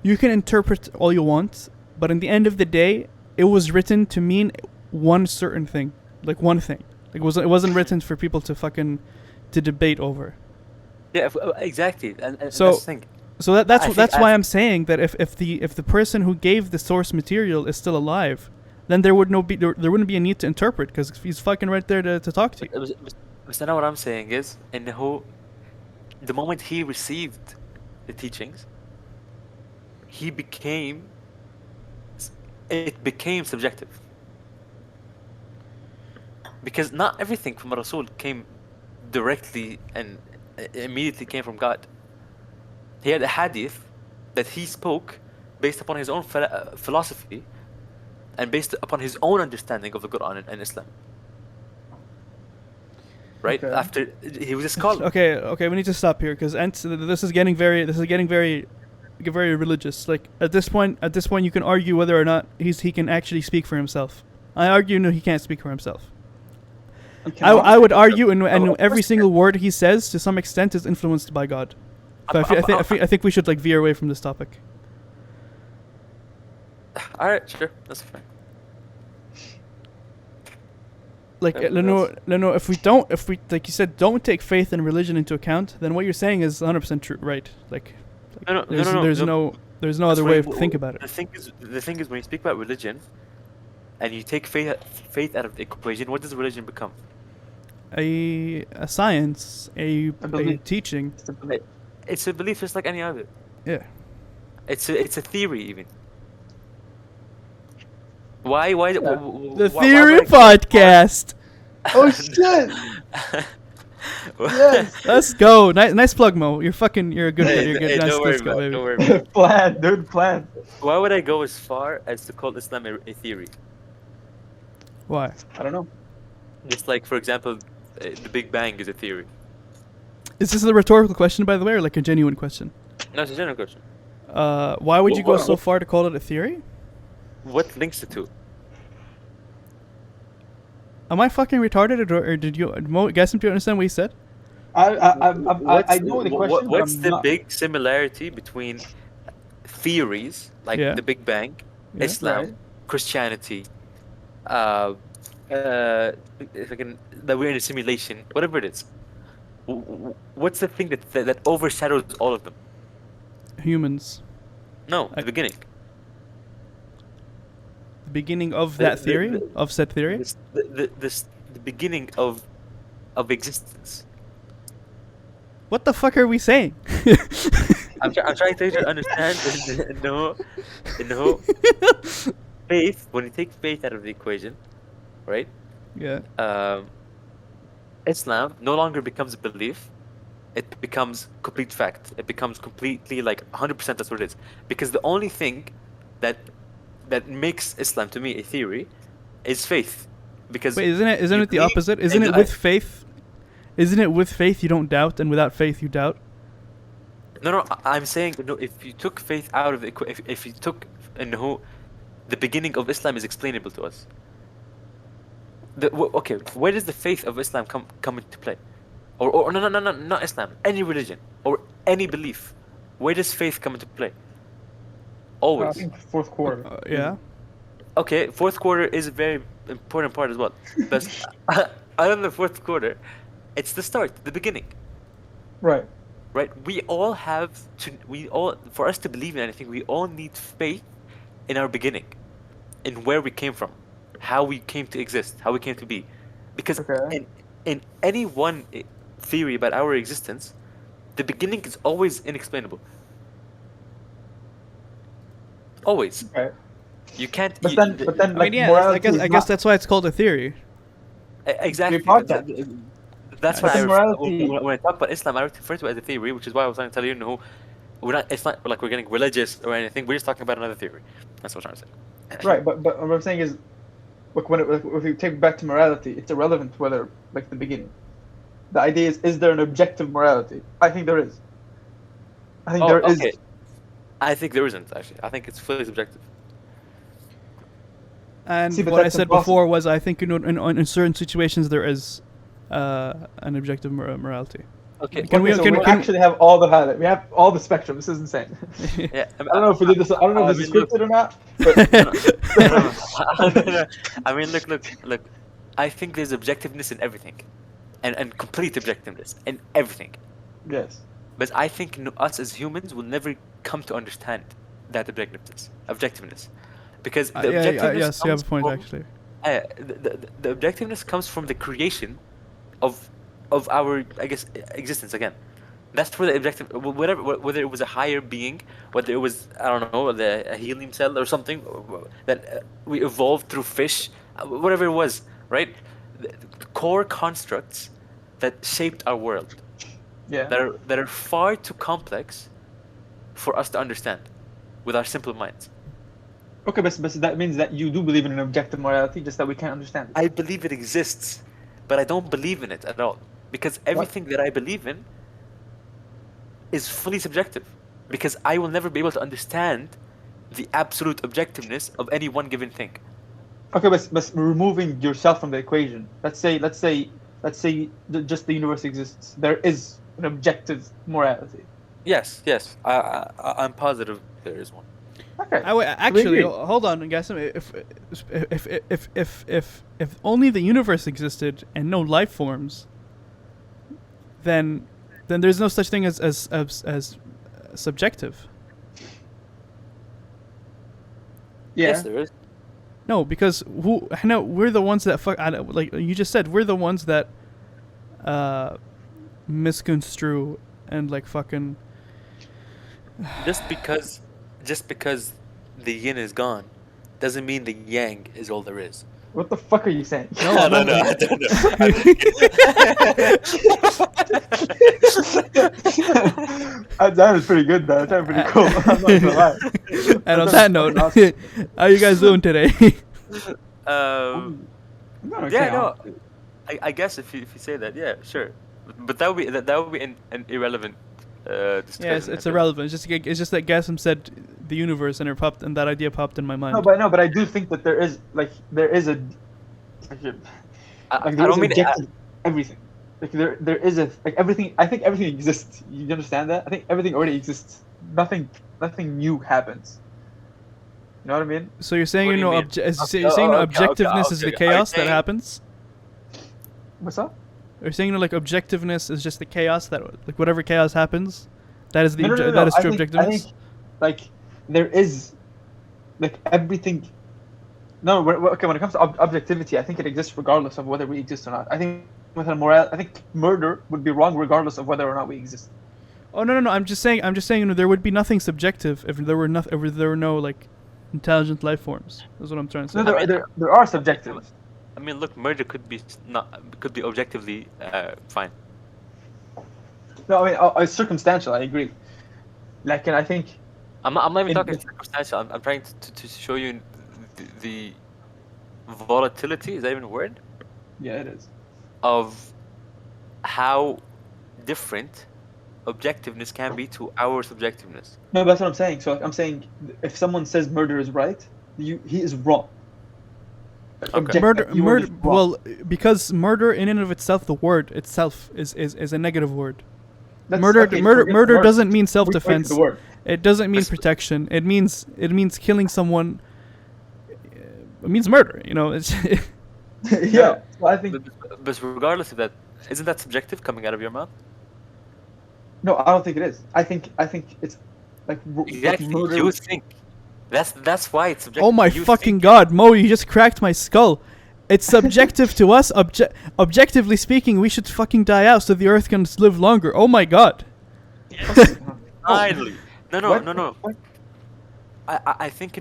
you can interpret all you want, but in the end of the day, it was written to mean one certain thing, like one thing. Like it wasn't written for people to debate over. Yeah, exactly, and So- that's the thing. So I that's think why I'm saying that if the person who gave the source material is still alive, then there wouldn't be a need to interpret, because he's fucking right there to talk to you. But now what I'm saying is, the moment he received the teachings, it became subjective. Because not everything from Rasul came directly and immediately came from God. He had a hadith that he spoke based upon his own philosophy and based upon his own understanding of the Quran and Islam. Right? Okay. After he was a scholar. Okay, we need to stop here, because this is getting very religious. Like at this point, you can argue whether or not he can actually speak for himself. I argue no, he can't speak for himself. I would argue, and every single word he says, to some extent, is influenced by God. So I think we should like veer away from this topic. All right, sure, that's fine. Like Everyone Leno, if we like you said, don't take faith and religion into account, then what you're saying is 100% true, right? Like, No, there's no That's other way why to think about it. The thing is, when you speak about religion, and you take faith out of the equation, what does religion become? A science, a belief. teaching. It's a belief just like any other. Yeah. It's a theory even. Why The why Theory would I go Podcast. Oh shit! Yes. Let's go. Nice plug, Mo. You're a good. Hey, You're good. hey, Nice, don't worry let's go, about it, baby. don't worry about it. Plan, dude, plan. Why would I go as far as to call Islam a theory? Why? I don't know. Just like, for example, the Big Bang is a theory. Is this a rhetorical question, by the way, or like a genuine question? No, it's a general question. Why would you go Well, so far to call it a theory? What links the two? Am I fucking retarded, or did you, Mo, guys, do you understand what he said? I know the question. but What's I'm the not- big similarity between theories like Yeah. the Big Bang, Yeah. Islam, Right. Christianity, that we're in a simulation, whatever it is? What's the thing that overshadows all of them? Humans. No, the beginning. The beginning of The- that the- theory, the- of said theory. The beginning of existence. What the fuck are we saying? I'm trying to understand. No. Faith. When you take faith out of the equation, right? Yeah. Islam no longer becomes a belief. It becomes complete fact. It becomes completely like 100%. That's what it is. Because the only thing that makes Islam to me a theory is faith. Because Wait, isn't it the believe opposite? Isn't and it with faith? Isn't it with faith you don't doubt, and without faith you doubt? No. I'm saying no. If you took faith out of the if you took the beginning of Islam is explainable to us. Okay, where does the faith of Islam come into play? Or no, not Islam. Any religion or any belief. Where does faith come into play? I Always. think fourth quarter. Yeah. Okay, fourth quarter is a very important part as well. But other than the fourth quarter, it's the start, the beginning. Right. Right? For us to believe in anything, we all need faith in our beginning, in where we came from. how we came to exist, how we came to be, because Okay. in any one theory about our existence, the beginning is always inexplainable. Always. Okay. You can't. But then, I mean, like yeah, morality I is guess not that's why it's called a theory. Exactly. your podcast. That's But why then morality. when I talk about Islam, I refer to it as a theory, which is why I was trying to tell you, no, we're not. It's not like we're getting religious or anything. We're just talking about another theory. That's what I'm trying to say. Right, but what I'm saying is, look, if you take back to morality, it's irrelevant whether like the beginning. The idea is there an objective morality? I think there is. I think Oh, there is. okay. I think there isn't actually. I think it's fully subjective. And See, but what I that's said impossible. before was I think in certain situations there is an objective morality. Okay. Can we- So can- we can- actually have all the highlight. We have all the spectrum. This is insane. Yeah. I don't know if we did this. I don't know if this is mean, look- scripted or not. But I mean, look. I think there's objectiveness in everything, and complete objectiveness in everything. yes. But I think us as humans will never come to understand that objectiveness, because the objectiveness yes, you have a comes point from, actually. the objectiveness comes from the creation of our, I guess, existence again. That's where the objective, whether it was a higher being, whether it was, I don't know, a helium cell or something that we evolved through fish, whatever it was, right? The core constructs that shaped our world Yeah. that are far too complex for us to understand with our simple minds. Okay, but that means that you do believe in an objective morality, just that we can't understand it. I believe it exists, but I don't believe in it at all, because everything that I believe in is fully subjective, because I will never be able to understand the absolute objectiveness of any one given thing. Okay, but removing yourself from the equation. Let's say just the universe exists. There is an objective morality. Yes, I'm positive there is one. Okay. Actually, agree. hold on, guys. If only the universe existed and no life forms, then there's no such thing as subjective. Yeah. Yes, there is. No, because we're the ones that like you just said, we're the ones that misconstrue and like fucking. Just because the yin is gone doesn't mean the yang is all there is. What the fuck are you saying? No, I I'm don't not- know. I don't know. That was pretty good though. That was pretty cool. I'm not gonna lie. And on that note, how you guys doing today? Um, I'm not yeah, okay, no. honestly. I guess if you say that, yeah, sure. But that would be an irrelevant discussion. Yes, it's irrelevant. It's just that Gassim said the universe and that idea popped in my mind. No, but I do think that there is a I there is don't mean objective everything. Like there is a like everything. I think everything exists. You understand that? I think everything already exists. Nothing new happens. You know what I mean? So you're saying What you do you know mean? you're saying no Okay, objectiveness is the okay. chaos Are you that saying- happens? What's up? You're saying like objectiveness is just the chaos that like whatever chaos happens, that is the No. that is true I objectiveness. think like there is like everything. No, okay. When it comes to objectivity, I think it exists regardless of whether we exist or not. I think with a I think murder would be wrong regardless of whether or not we exist. Oh no. I'm just saying you know, there would be nothing subjective if there were no like intelligent life forms. That's what I'm trying to say. No, there are subjectives. I mean, look, murder could be objectively fine. No, I mean it's circumstantial. I agree. Like, and I think I'm not even In- talking circumstantial. I'm trying to show you the volatility. Is that even a word? yeah, it is. Of how different objectiveness can be to our subjectiveness. No, that's what I'm saying. So I'm saying if someone says murder is right, he is wrong. Murder. You are just wrong. Well, because murder in and of itself, the word itself is a negative word. That's- Murder okay, forget the murder word. doesn't mean Forget self-defense. the word. It doesn't mean But- protection. It means killing someone. It means murder. You know, it's Yeah. Well, I think But regardless of that, isn't that subjective coming out of your mouth? no, I don't think it is. I think it's like Exactly. murder. You think. That's why it's subjective. Oh my You fucking think- god, Mo, you just cracked my skull. It's subjective to us. Objectively speaking, we should fucking die out so the Earth can live longer. Oh my god. Finally. No. What? I think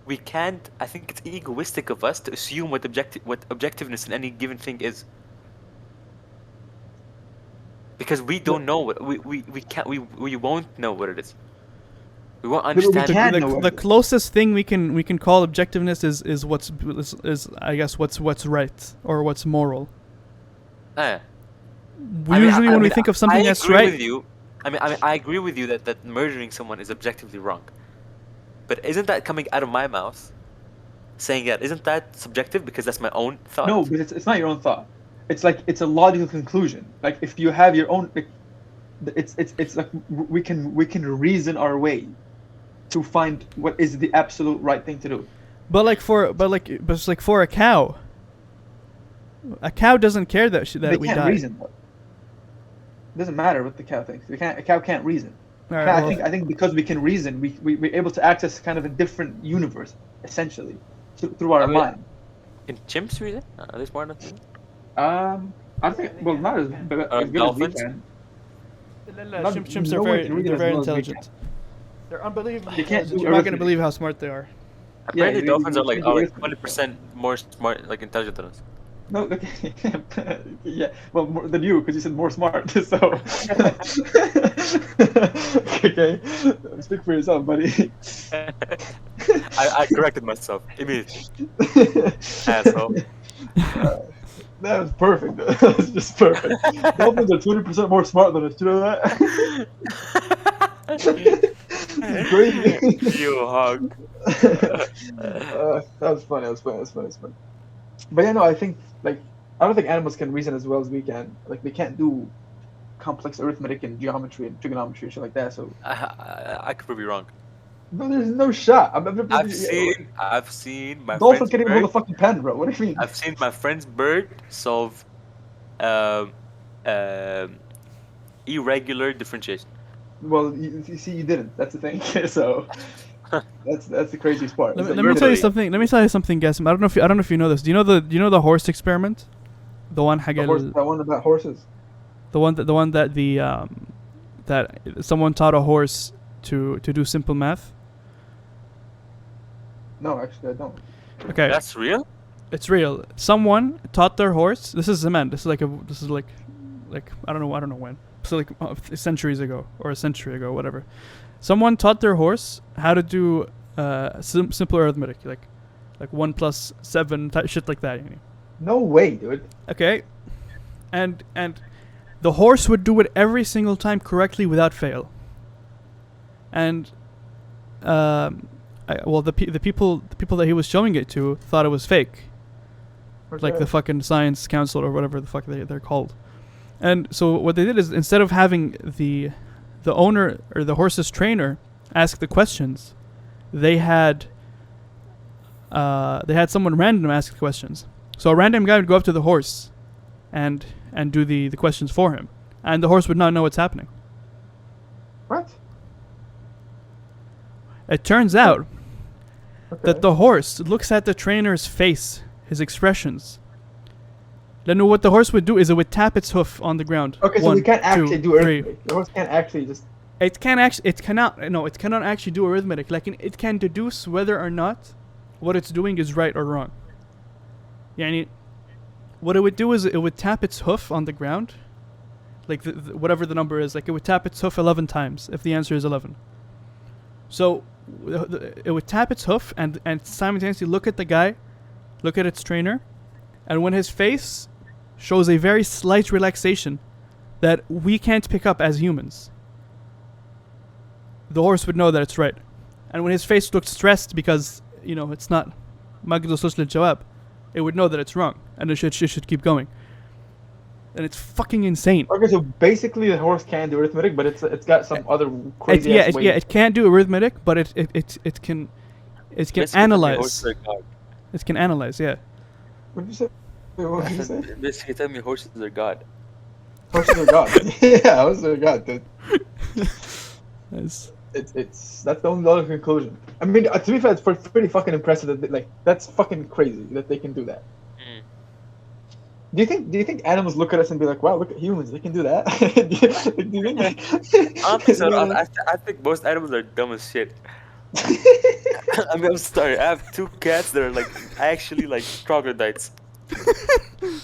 we can't. I think it's egoistic of us to assume what objectiveness in any given thing is. Because we don't know what we can't we won't know what it is. We won't we understand. can't The, know the, what the it is. closest thing we can call objectiveness is I guess what's right or what's moral. Ah, Usually when we think of something I that's agree right, with you. I agree with you that murdering someone is objectively wrong. But isn't that coming out of my mouth? Saying that, isn't that subjective because that's my own thought? No, but it's not your own thought. It's like it's a logical conclusion. Like if you have your own, like, it's like we can reason our way to find what is the absolute right thing to do. but it's like for a cow doesn't care that They we can't die. reason though. It doesn't matter what the cow thinks. A cow can't reason. All right, well, I think because we can reason, we're able to access kind of a different universe essentially through our I mean- mind. In chimps, reason? Are they smart enough? to do I think not as good as we dolphins? can. Chimps no are one very can read they're as very well as we intelligent. They're unbelievably They can't intelligent. do You're not gonna arithmetic. believe how smart they are. Apparently, we- dolphins we are like can do are arithmetic. 20% more smart, like intelligent than us. No, okay. Yeah, well, more than you, because you said more smart. So, okay, speak for yourself, buddy. I corrected myself immediately. Asshole. That was perfect. That was just perfect. Dolphins are 20% more smart than us. Do you know that? It's crazy. You hog. That was funny. That was funny. But yeah, no, I think like I don't think animals can reason as well as we can. Like they can't do complex arithmetic and geometry and trigonometry and shit like that. So I could prove you wrong. no, there's no shot. I've seen my Dolphin friend's can't even hold a bird. fucking pen, bro. What do you mean? I've seen my friend's bird solve irregular differentiation. Well, you see, you didn't. That's the thing. So that's the craziest part. Let is that me you tell you didn't. something. Let me tell you something, Gassim. I don't know if you know this. Do you know the horse experiment? The one The Hagel, horse, that one about horses. the one that that someone taught a horse to do simple math. No, actually, I don't. Okay, That's real? it's real. Someone taught their horse. This is cement. This is like I don't know when. So like centuries ago or a century ago, whatever. Someone taught their horse how to do simple arithmetic, like 1 + 7 shit like that. You know? No way, dude. Okay, and the horse would do it every single time correctly without fail. And the people that he was showing it to thought it was fake, like the fucking science council or whatever the fuck they're called. And so what they did is instead of having the owner or the horse's trainer ask the questions, they had someone random ask the questions. So a random guy would go up to the horse and do the questions for him, and the horse would not know what's happening. What? It turns out Okay. that the horse looks at the trainer's face, his expressions. Then what the horse would do is it would tap its hoof on the ground. Okay, so 1, we can't 2, actually do 3. arithmetic. The horse can't actually just. It cannot actually do arithmetic. Like it can deduce whether or not what it's doing is right or wrong. Yani, what it would do is it would tap its hoof on the ground, like whatever the number is. Like it would tap its hoof 11 times if the answer is 11. So it would tap its hoof and simultaneously look at the guy, look at its trainer, and when his face shows a very slight relaxation that we can't pick up as humans, the horse would know that it's right. And when his face looked stressed because, it's not Magdo Social Jawab, it would know that it's wrong and it should keep going. And it's fucking insane. Okay, so basically the horse can do arithmetic, but it's got some other crazy ass way. It can't do arithmetic, but it can Basically, analyze. horses are God. It can analyze, yeah. What did you say? Wait, what did you say? Basically, tell me horses are God. Horses are God. Yeah, horses are God, dude. It's It's that's the only logical conclusion. I mean, to be fair, it's pretty fucking impressive that like that's fucking crazy that they can do that. Mm. Do you think animals look at us and be like, wow, look at humans, they can do that? do you think? I don't think so. I think most animals are dumb as shit. I mean, I'm sorry. I have two cats that are like actually like troglodytes.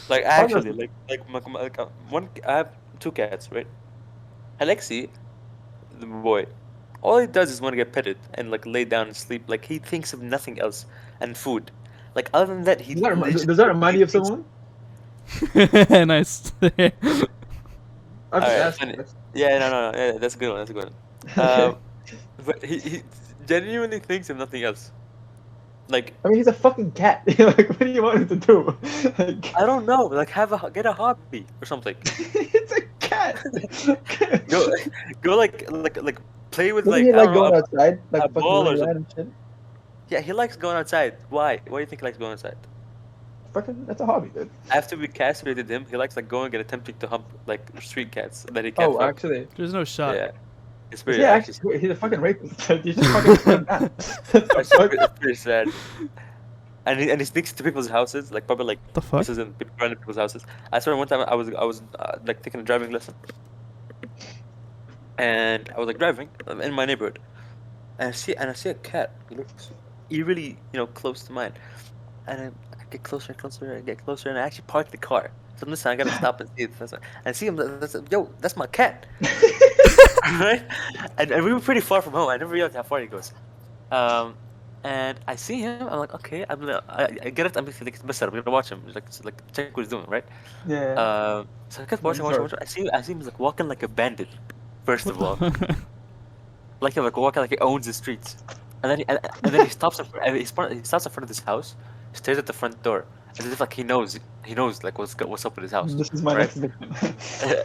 Like actually, one. I have two cats, right? Alexi, the boy, all he does is want to get petted and like lay down and sleep. Like he thinks of nothing else and food. Like other than that, he. Does that remind you of thinks- someone? Nice. I'm just Alright, asking. Yeah, no, yeah, that's a good one. That's a good one. But he genuinely thinks of nothing else. Like I mean, he's a fucking cat. Like, what do you want him to do? Like, I don't know. Like get a hobby or something. it's a cat. Go like play with Doesn't like he I like don't going know, outside? Like a fucking ball or running around and shit? Yeah, he likes going outside. Why? Why do you think he likes going outside? Fucking, that's a hobby, dude. After we castrated him, he likes like going and attempting to hump like street cats that he can't. Oh, fuck. actually. There's no shot. Yeah, it's pretty. Yeah, actually, actually, he's a fucking rapist. You just fucking put him down. it's pretty sad. And he sneaks to people's houses, like probably like The fuck? this is in random people's houses. I swear one time I was like taking a driving lesson, and I was like driving in my neighborhood, and I see a cat. It looks eerily, close to mine, and I get closer and closer and get closer, and I actually park the car. So this time I gotta stop and see it. And I see him. That's my cat. Right? And we were pretty far from home. I never realized how far he goes. And I see him. I'm like, okay. I get it. I'm like, I'm gonna watch him. Like check what he's doing, right? Yeah. So I kept watching. I see him like walking like a bandit. First of all, like walking like he owns the streets. And then he stops in front, he stops in front of this house, stares at the front door, as if like he knows like what's up with his house. This is my right? next victim.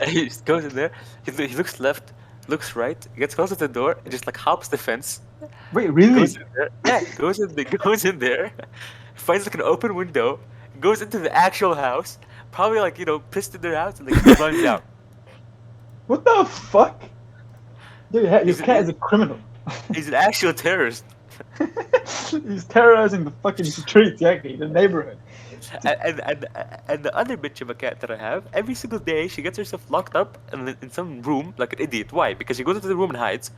He just goes in there. He looks left, looks right, gets close to the door, and just like hops the fence. Wait, really? Goes in there. Yeah, goes in there, finds like an open window, goes into the actual house, probably like pissed in their house, and like runs out. What the fuck? Dude, your He's cat an- is a criminal. He's an actual terrorist. He's terrorizing the fucking streets, actually, the neighborhood. And the other bitch of a cat that I have, every single day she gets herself locked up in some room like an idiot. Why? Because she goes into the room and hides,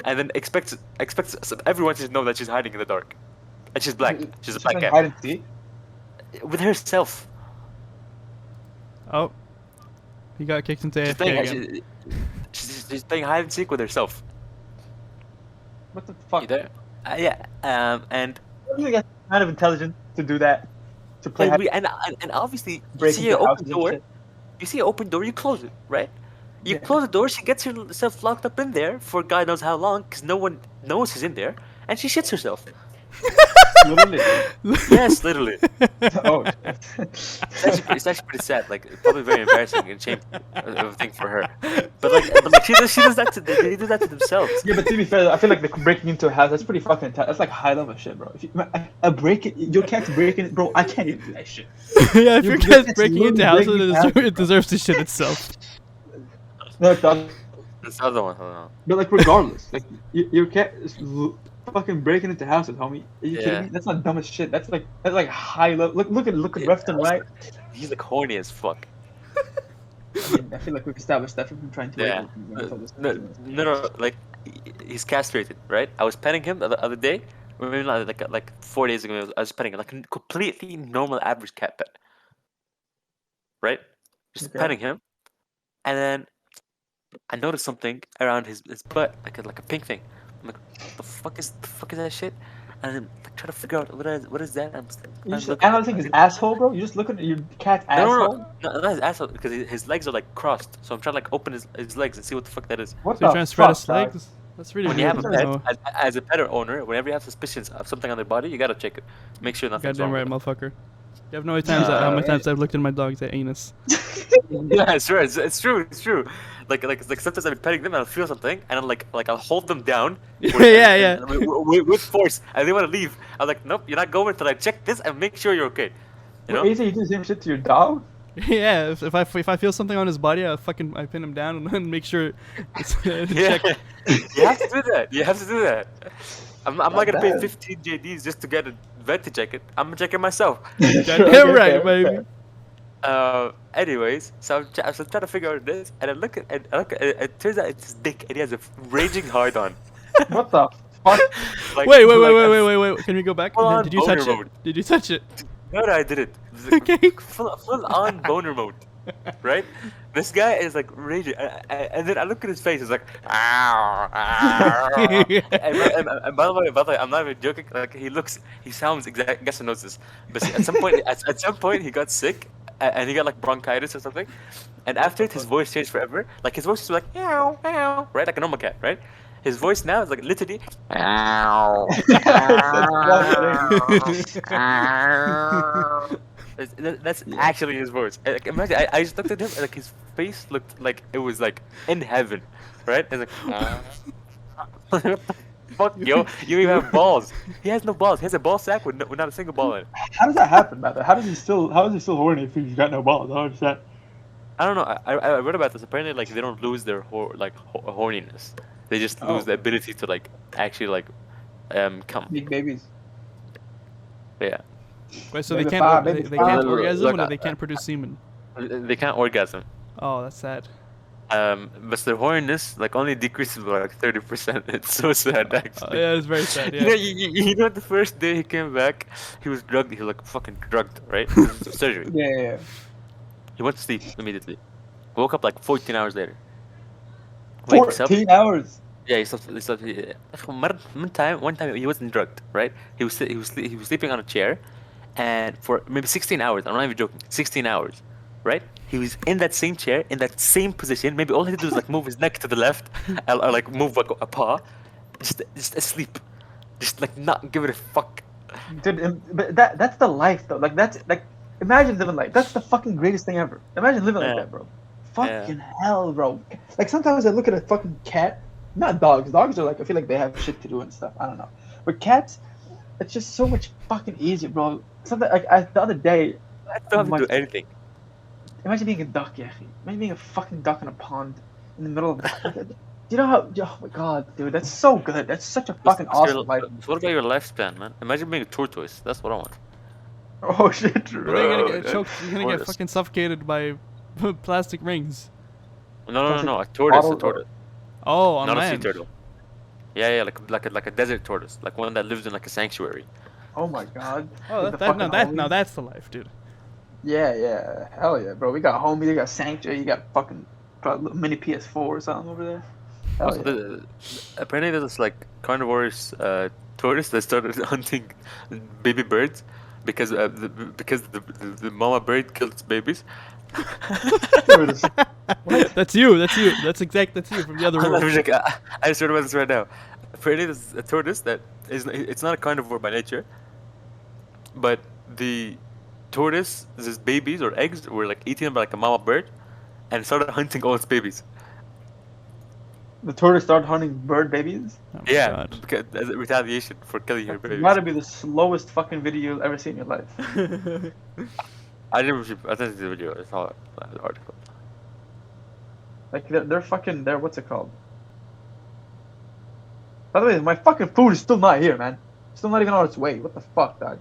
and then expects everyone to know that she's hiding in the dark, and she's black. She's a black playing cat hide and seek. with herself. Oh. He got kicked into She's AFK playing, again. she's playing hide and seek with herself. What the fuck? You there? Yeah. And I think that's kind of intelligent to do that. To play like, hide and obviously you break see into an open houses and door. shit. You see an open door, you close it, right? You Yeah. close the door, she gets herself locked up in there for God knows how long, because no one knows she's in there, and she shits herself. Literally. Yes, literally. Oh. It's actually pretty sad. Like, probably very embarrassing and shameful of a thing for her. But like she does that to they do that to themselves. Yeah, but to be fair, I feel like the breaking into a house, that's pretty fucking that's like high level shit, bro. If you, your cat's breaking it, bro, I can't even do that shit. Yeah, if your cat's cat's breaking into literally houses, breaking into it deserves to shit itself. No, it doesn't. That's the other one. Hold on. But like regardless, like your cat is fucking breaking into houses, homie. Are you Yeah. kidding me? That's not dumb as shit. That's like high level. Look at Yeah, left and right. He's like horny as fuck. I mean, I feel like we've established that from trying to. Yeah. No, like he's castrated, right? I was petting him the other day. Maybe not like 4 days ago. I was petting him like a completely normal, average cat pet. Right? Just Okay. petting him, and then I noticed something around his butt, like a pink thing. I'm like, what the fuck is that shit? And then like, try to figure out what is that. You just analyzing his asshole, bro. You just looking at your cat's asshole. No, not his asshole, because his legs are like crossed. So I'm trying to like open his legs and see what the fuck that is. What So you're the trying to spread fuck, his dog? legs? That's really When you weird. have a I pet, don't know. as a pet owner, whenever you have suspicions of something on their body, you gotta check it. Make sure nothing's Goddamn wrong. right, motherfucker. You have no idea how many times I've looked in my dog's anus. Yeah, it's true. It's true. It's true. Like sometimes I'm petting them and I'll feel something and I'm like I'll hold them down. Yeah. With force, and they want to leave. I'm like, nope, you're not going until I check this and make sure you're okay. You know? Wait, you do the same shit to your dog? Yeah, if I feel something on his body, I pin him down and make sure it's Yeah, check. you have to do that. You have to do that. I'm not gonna pay Goddamn. 15 JDs just to get a vet to check it. I'm gonna check it myself. Goddamn right, baby. Anyways, so I'm trying to figure out this, and I look at it, it turns out it's his dick, and he has a raging hard on. What the fuck? Like, Wait. like a Can we go back? full-on Did you touch boner it? mode. Did you touch it? No, I didn't. Okay. Full on boner mode, right? This guy is like raging, and then I look at his face. It's like, ow, ow. And by the way, I'm not even joking. Like he sounds exact. Guess who knows this? But see, at some point, he got sick, and he got like bronchitis or something. And after it, his voice changed forever. Like his voice was like, meow, meow, right, like a normal cat, right? His voice now is like literally, ow, That's actually his voice. Like, imagine, I just looked at him, and like his face looked like it was like in heaven, right? And like, fuck, yo, you even have balls. He has no balls. He has a ball sack with not a single ball in it. How does that happen, man? How is he still horny if he's got no balls? I don't understand. I don't know. I read about this. Apparently, like they don't lose their horniness. They just lose the ability to like actually like come. Big babies. Yeah. Wait, so Maybe they five, can't maybe they five. can't Look, orgasm or they can't produce semen? They can't orgasm. Oh, that's sad. But their horniness like only decreases by like 30%. It's so sad actually. Yeah, it's very sad. You know, Yeah. you know, the first day he came back, he was drugged. He was like fucking drugged, right? It was surgery. Yeah. He went to sleep immediately. Woke up like 14 hours later. Wakes up. 14 hours. Yeah, he slept. One time he wasn't drugged, right? He was sleeping on a chair, and for maybe 16 hours. I'm not even joking. 16 hours, right? He was in that same chair, in that same position. Maybe all he had to do was like move his neck to the left, or like move like a paw, just asleep, just like not give it a fuck. Dude, but that's the life though. Like that's like imagine living like that's the fucking greatest thing ever. Imagine living like Yeah. that, bro. Fucking hell, bro. Like sometimes I look at a fucking cat, not dogs. Dogs are like I feel like they have shit to do and stuff. I don't know. But cats, it's just so much fucking easier, bro. Something like the other day, I don't have to do anything. imagine being a duck, yeah. Imagine being a fucking duck in a pond in the middle of. You know how? Oh my god, dude, that's so good. That's such a fucking awesome life. So what about your lifespan, man? Imagine being a tortoise. That's what I want. Oh shit, But then you're gonna get Bro, choked. You're gonna get tortoise. fucking suffocated by plastic rings. No, a tortoise, bottle- a tortoise, Oh, on not a sea land. turtle. Yeah, like a desert tortoise, like one that lives in like a sanctuary. Oh my god. Oh, With the that, now fucking that homies. that's the life, dude. Yeah, hell yeah, bro. We got homies, we got Sanctuary, you got fucking probably mini PS4 or something over there. Hell Also, yeah. apparently there's this like carnivorous tortoise that started hunting baby birds because the mama bird killed its babies. That's you. That's you. That's you from the other I'm world. like, I just heard about this right now. Apparently there's a tortoise that it's not a carnivore by nature, but the tortoise's babies or eggs were like eaten by like a mama bird, and started hunting all its babies. The tortoise started hunting bird babies. Oh my Yeah, God. because as a retaliation for killing her It's babies. gotta be the slowest fucking video you'll ever see in your life. I didn't see the video. I saw the article. Like they're fucking what's it called? By the way, my fucking food is still not here, man. Still not even on its way. What the fuck, dog?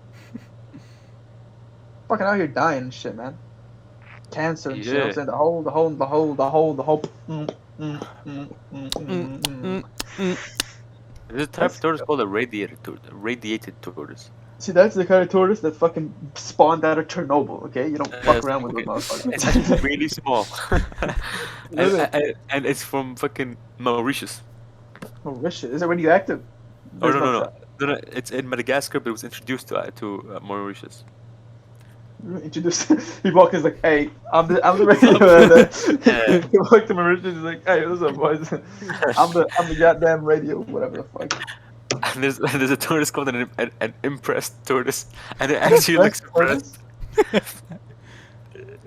Fucking out here dying and shit, man. Cancer and shit. You know what I'm saying? The whole. There's a type of tortoise called a radiated tortoise. See, that's the kind of tortoise that fucking spawned out of Chernobyl. Okay, you don't fuck It's around with fucking- those motherfuckers. It's actually really small, Is it? and it's from fucking Mauritius. Mauritius. Is it radioactive? Oh There's no! It's in Madagascar, but it was introduced to Mauritius. Introduced. He walked in, he's like, "Hey, I'm the radio." He walked to Mauritius. He's like, "Hey, what's up, boys? I'm the goddamn radio, whatever the fuck." And there's a tortoise called an impressed tortoise, and it actually looks Impressed impressed.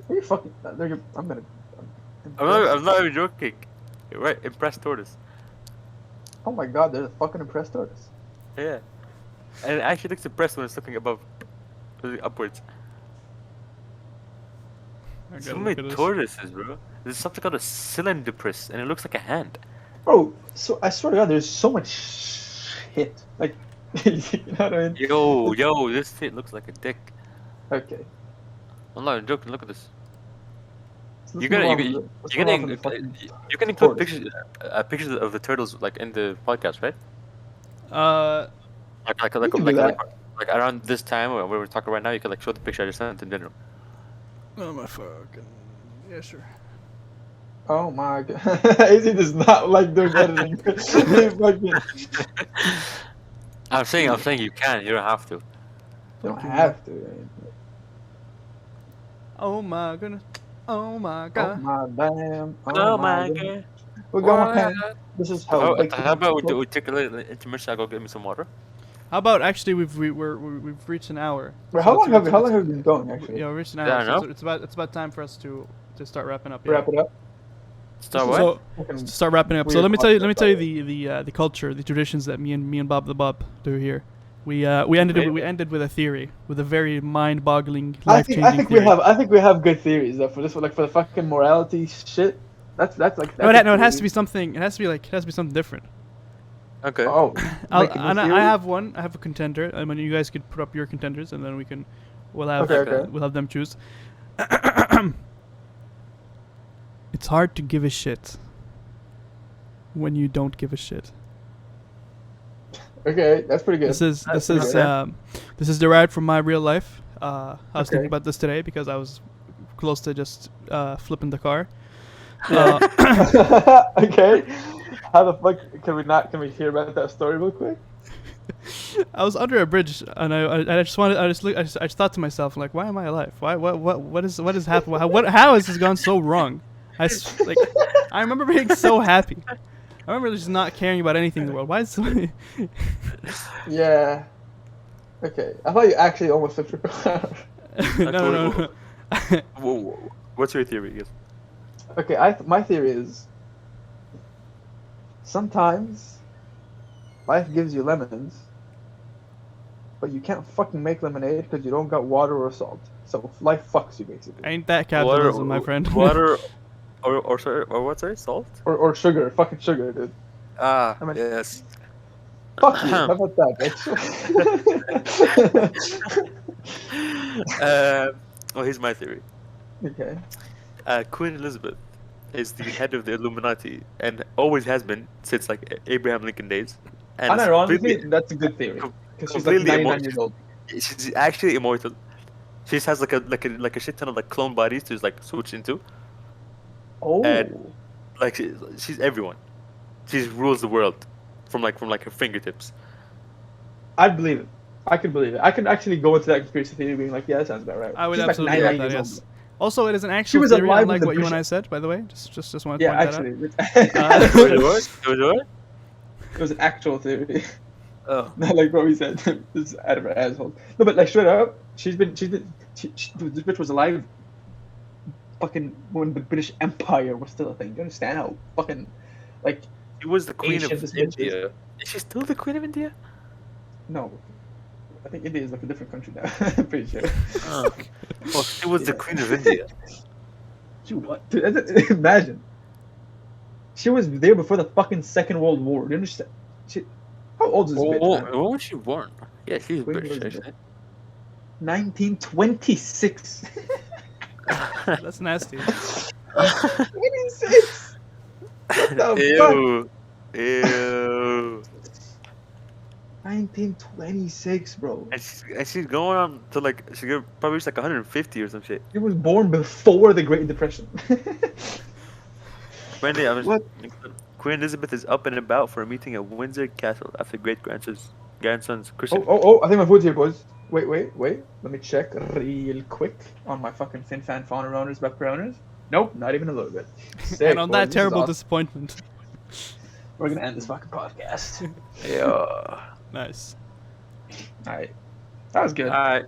Are you fucking? I'm gonna. I'm not even joking. You're right, impressed tortoise. Oh my god, there's a fucking impressed tortoise. Yeah, and it actually looks impressed when it's looking above, upwards. I gotta So look many at this. tortoises, bro. There's something called a cylindripus, and it looks like a hand. Bro, so I swear to God, there's so much shit. Like, you know what I mean? Yo, this shit looks like a dick. Okay. I'm not joking. Look at this. So You're let's move gonna, on you, from you, the, let's you're move on gonna, from the fucking you can include tortoise. pictures of the turtles like in the podcast, right? Uh, You can do that. Like around this time when we're talking right now, you can like show the picture I just sent in general. oh my fucking. Yeah, sure. Oh my God. Izzy does not like doing editing. He fucking, I'm saying you can. You don't have to. you don't Fucking- have to. Oh my goodness. Oh my Oh god. my damn. Oh my my goodness. god. We're going. This is how big How about we, the we take a little intermission? I go get me some water. How about actually we've reached an hour. Wait, So how long it's- have we been going actually? Yeah, we reached an Yeah, hour. I So know. it's about time for us to start wrapping up. Wrap it up. Start This is what? So Fucking to start wrapping up. So weird let me tell you podcast, the culture, the traditions that me and Bob the Bob do here. We ended with a theory, with a very mind-boggling, life-changing I think theory. we have good theories though for this one, like for the fucking morality shit. That's like No, that's it has a to be something. It has to be something different. Okay. theory. Oh, like a new I theory? have one. I have a contender. I mean, you guys could put up your contenders, and then we'll have Okay. we'll have them choose. It's hard to give a shit when you don't give a shit. Okay, that's pretty good. This is derived from my real life. I was Okay. thinking about this today because I was close to just flipping the car. Okay. How the fuck can we hear about that story real quick? I was under a bridge and I just thought to myself like, why am I alive? What is happening? How has this gone so wrong? I remember being so happy. I remember just not caring about anything in the world. Why is so Yeah. Okay. I thought you actually almost flipped your car. no. Whoa. What's your theory? Yes. Okay, my theory is sometimes life gives you lemons, but you can't fucking make lemonade because you don't got water or salt. So life fucks you basically. Ain't that capitalism, my friend? Water, or sorry, or what? Sorry, salt. Or sugar, fucking sugar, dude. Ah, I mean- yes. Fuck you. How about that, bitch? Well, here's my theory. Okay. Queen Elizabeth is the head of the Illuminati and always has been since like Abraham Lincoln days. And it's Unironically, completely- that's a good theory. Because she's like completely 99 years old. she's actually immortal. She just has like a shit ton of like clone bodies to just like switch into. Oh. And like she's everyone. She rules the world from like her fingertips. I'd believe it. I could believe it. I could actually go into that conspiracy theory being like, yeah, that sounds about right. I would She's absolutely like like 99 that. years Yes. old. Also, it is an actual was theory, alive unlike when what the you and I British- said. By the way, just want to Yeah, point that out. actually. It was what? It was what? It was an actual theory. Oh. Not like what we said. This is out of her asshole. No, but like straight up, this bitch was alive. Fucking when the British Empire was still a thing. Do you understand how fucking like She was the queen Ancient of as bitches. India. Is she still the queen of India? no? I think India is like a different country now. I'm pretty sure. Oh. Well, she was the Yeah. queen of India. She what? Dude, imagine. She was there before the fucking Second World War. Do you understand? How old is this bitch? Man? When was she born? Yeah, she's Queen British Elizabeth. actually. 1926. That's nasty. 26. What the fuck? Ew. 1926, bro. And she's going on to like she's gonna probably reach like 150 or some shit. She was born before the Great Depression. Randy, I was What? Queen Elizabeth is up and about for a meeting at Windsor Castle after great grandson's christening. I think my food's here, boys. Wait. Let me check real quick on my fucking FinFan fauna owners, Web owners. Nope, not even a little bit. Sick, And on boys, that this is terrible awesome. disappointment. We're gonna end this fucking podcast. Yeah. Nice. Alright. That was good. All right.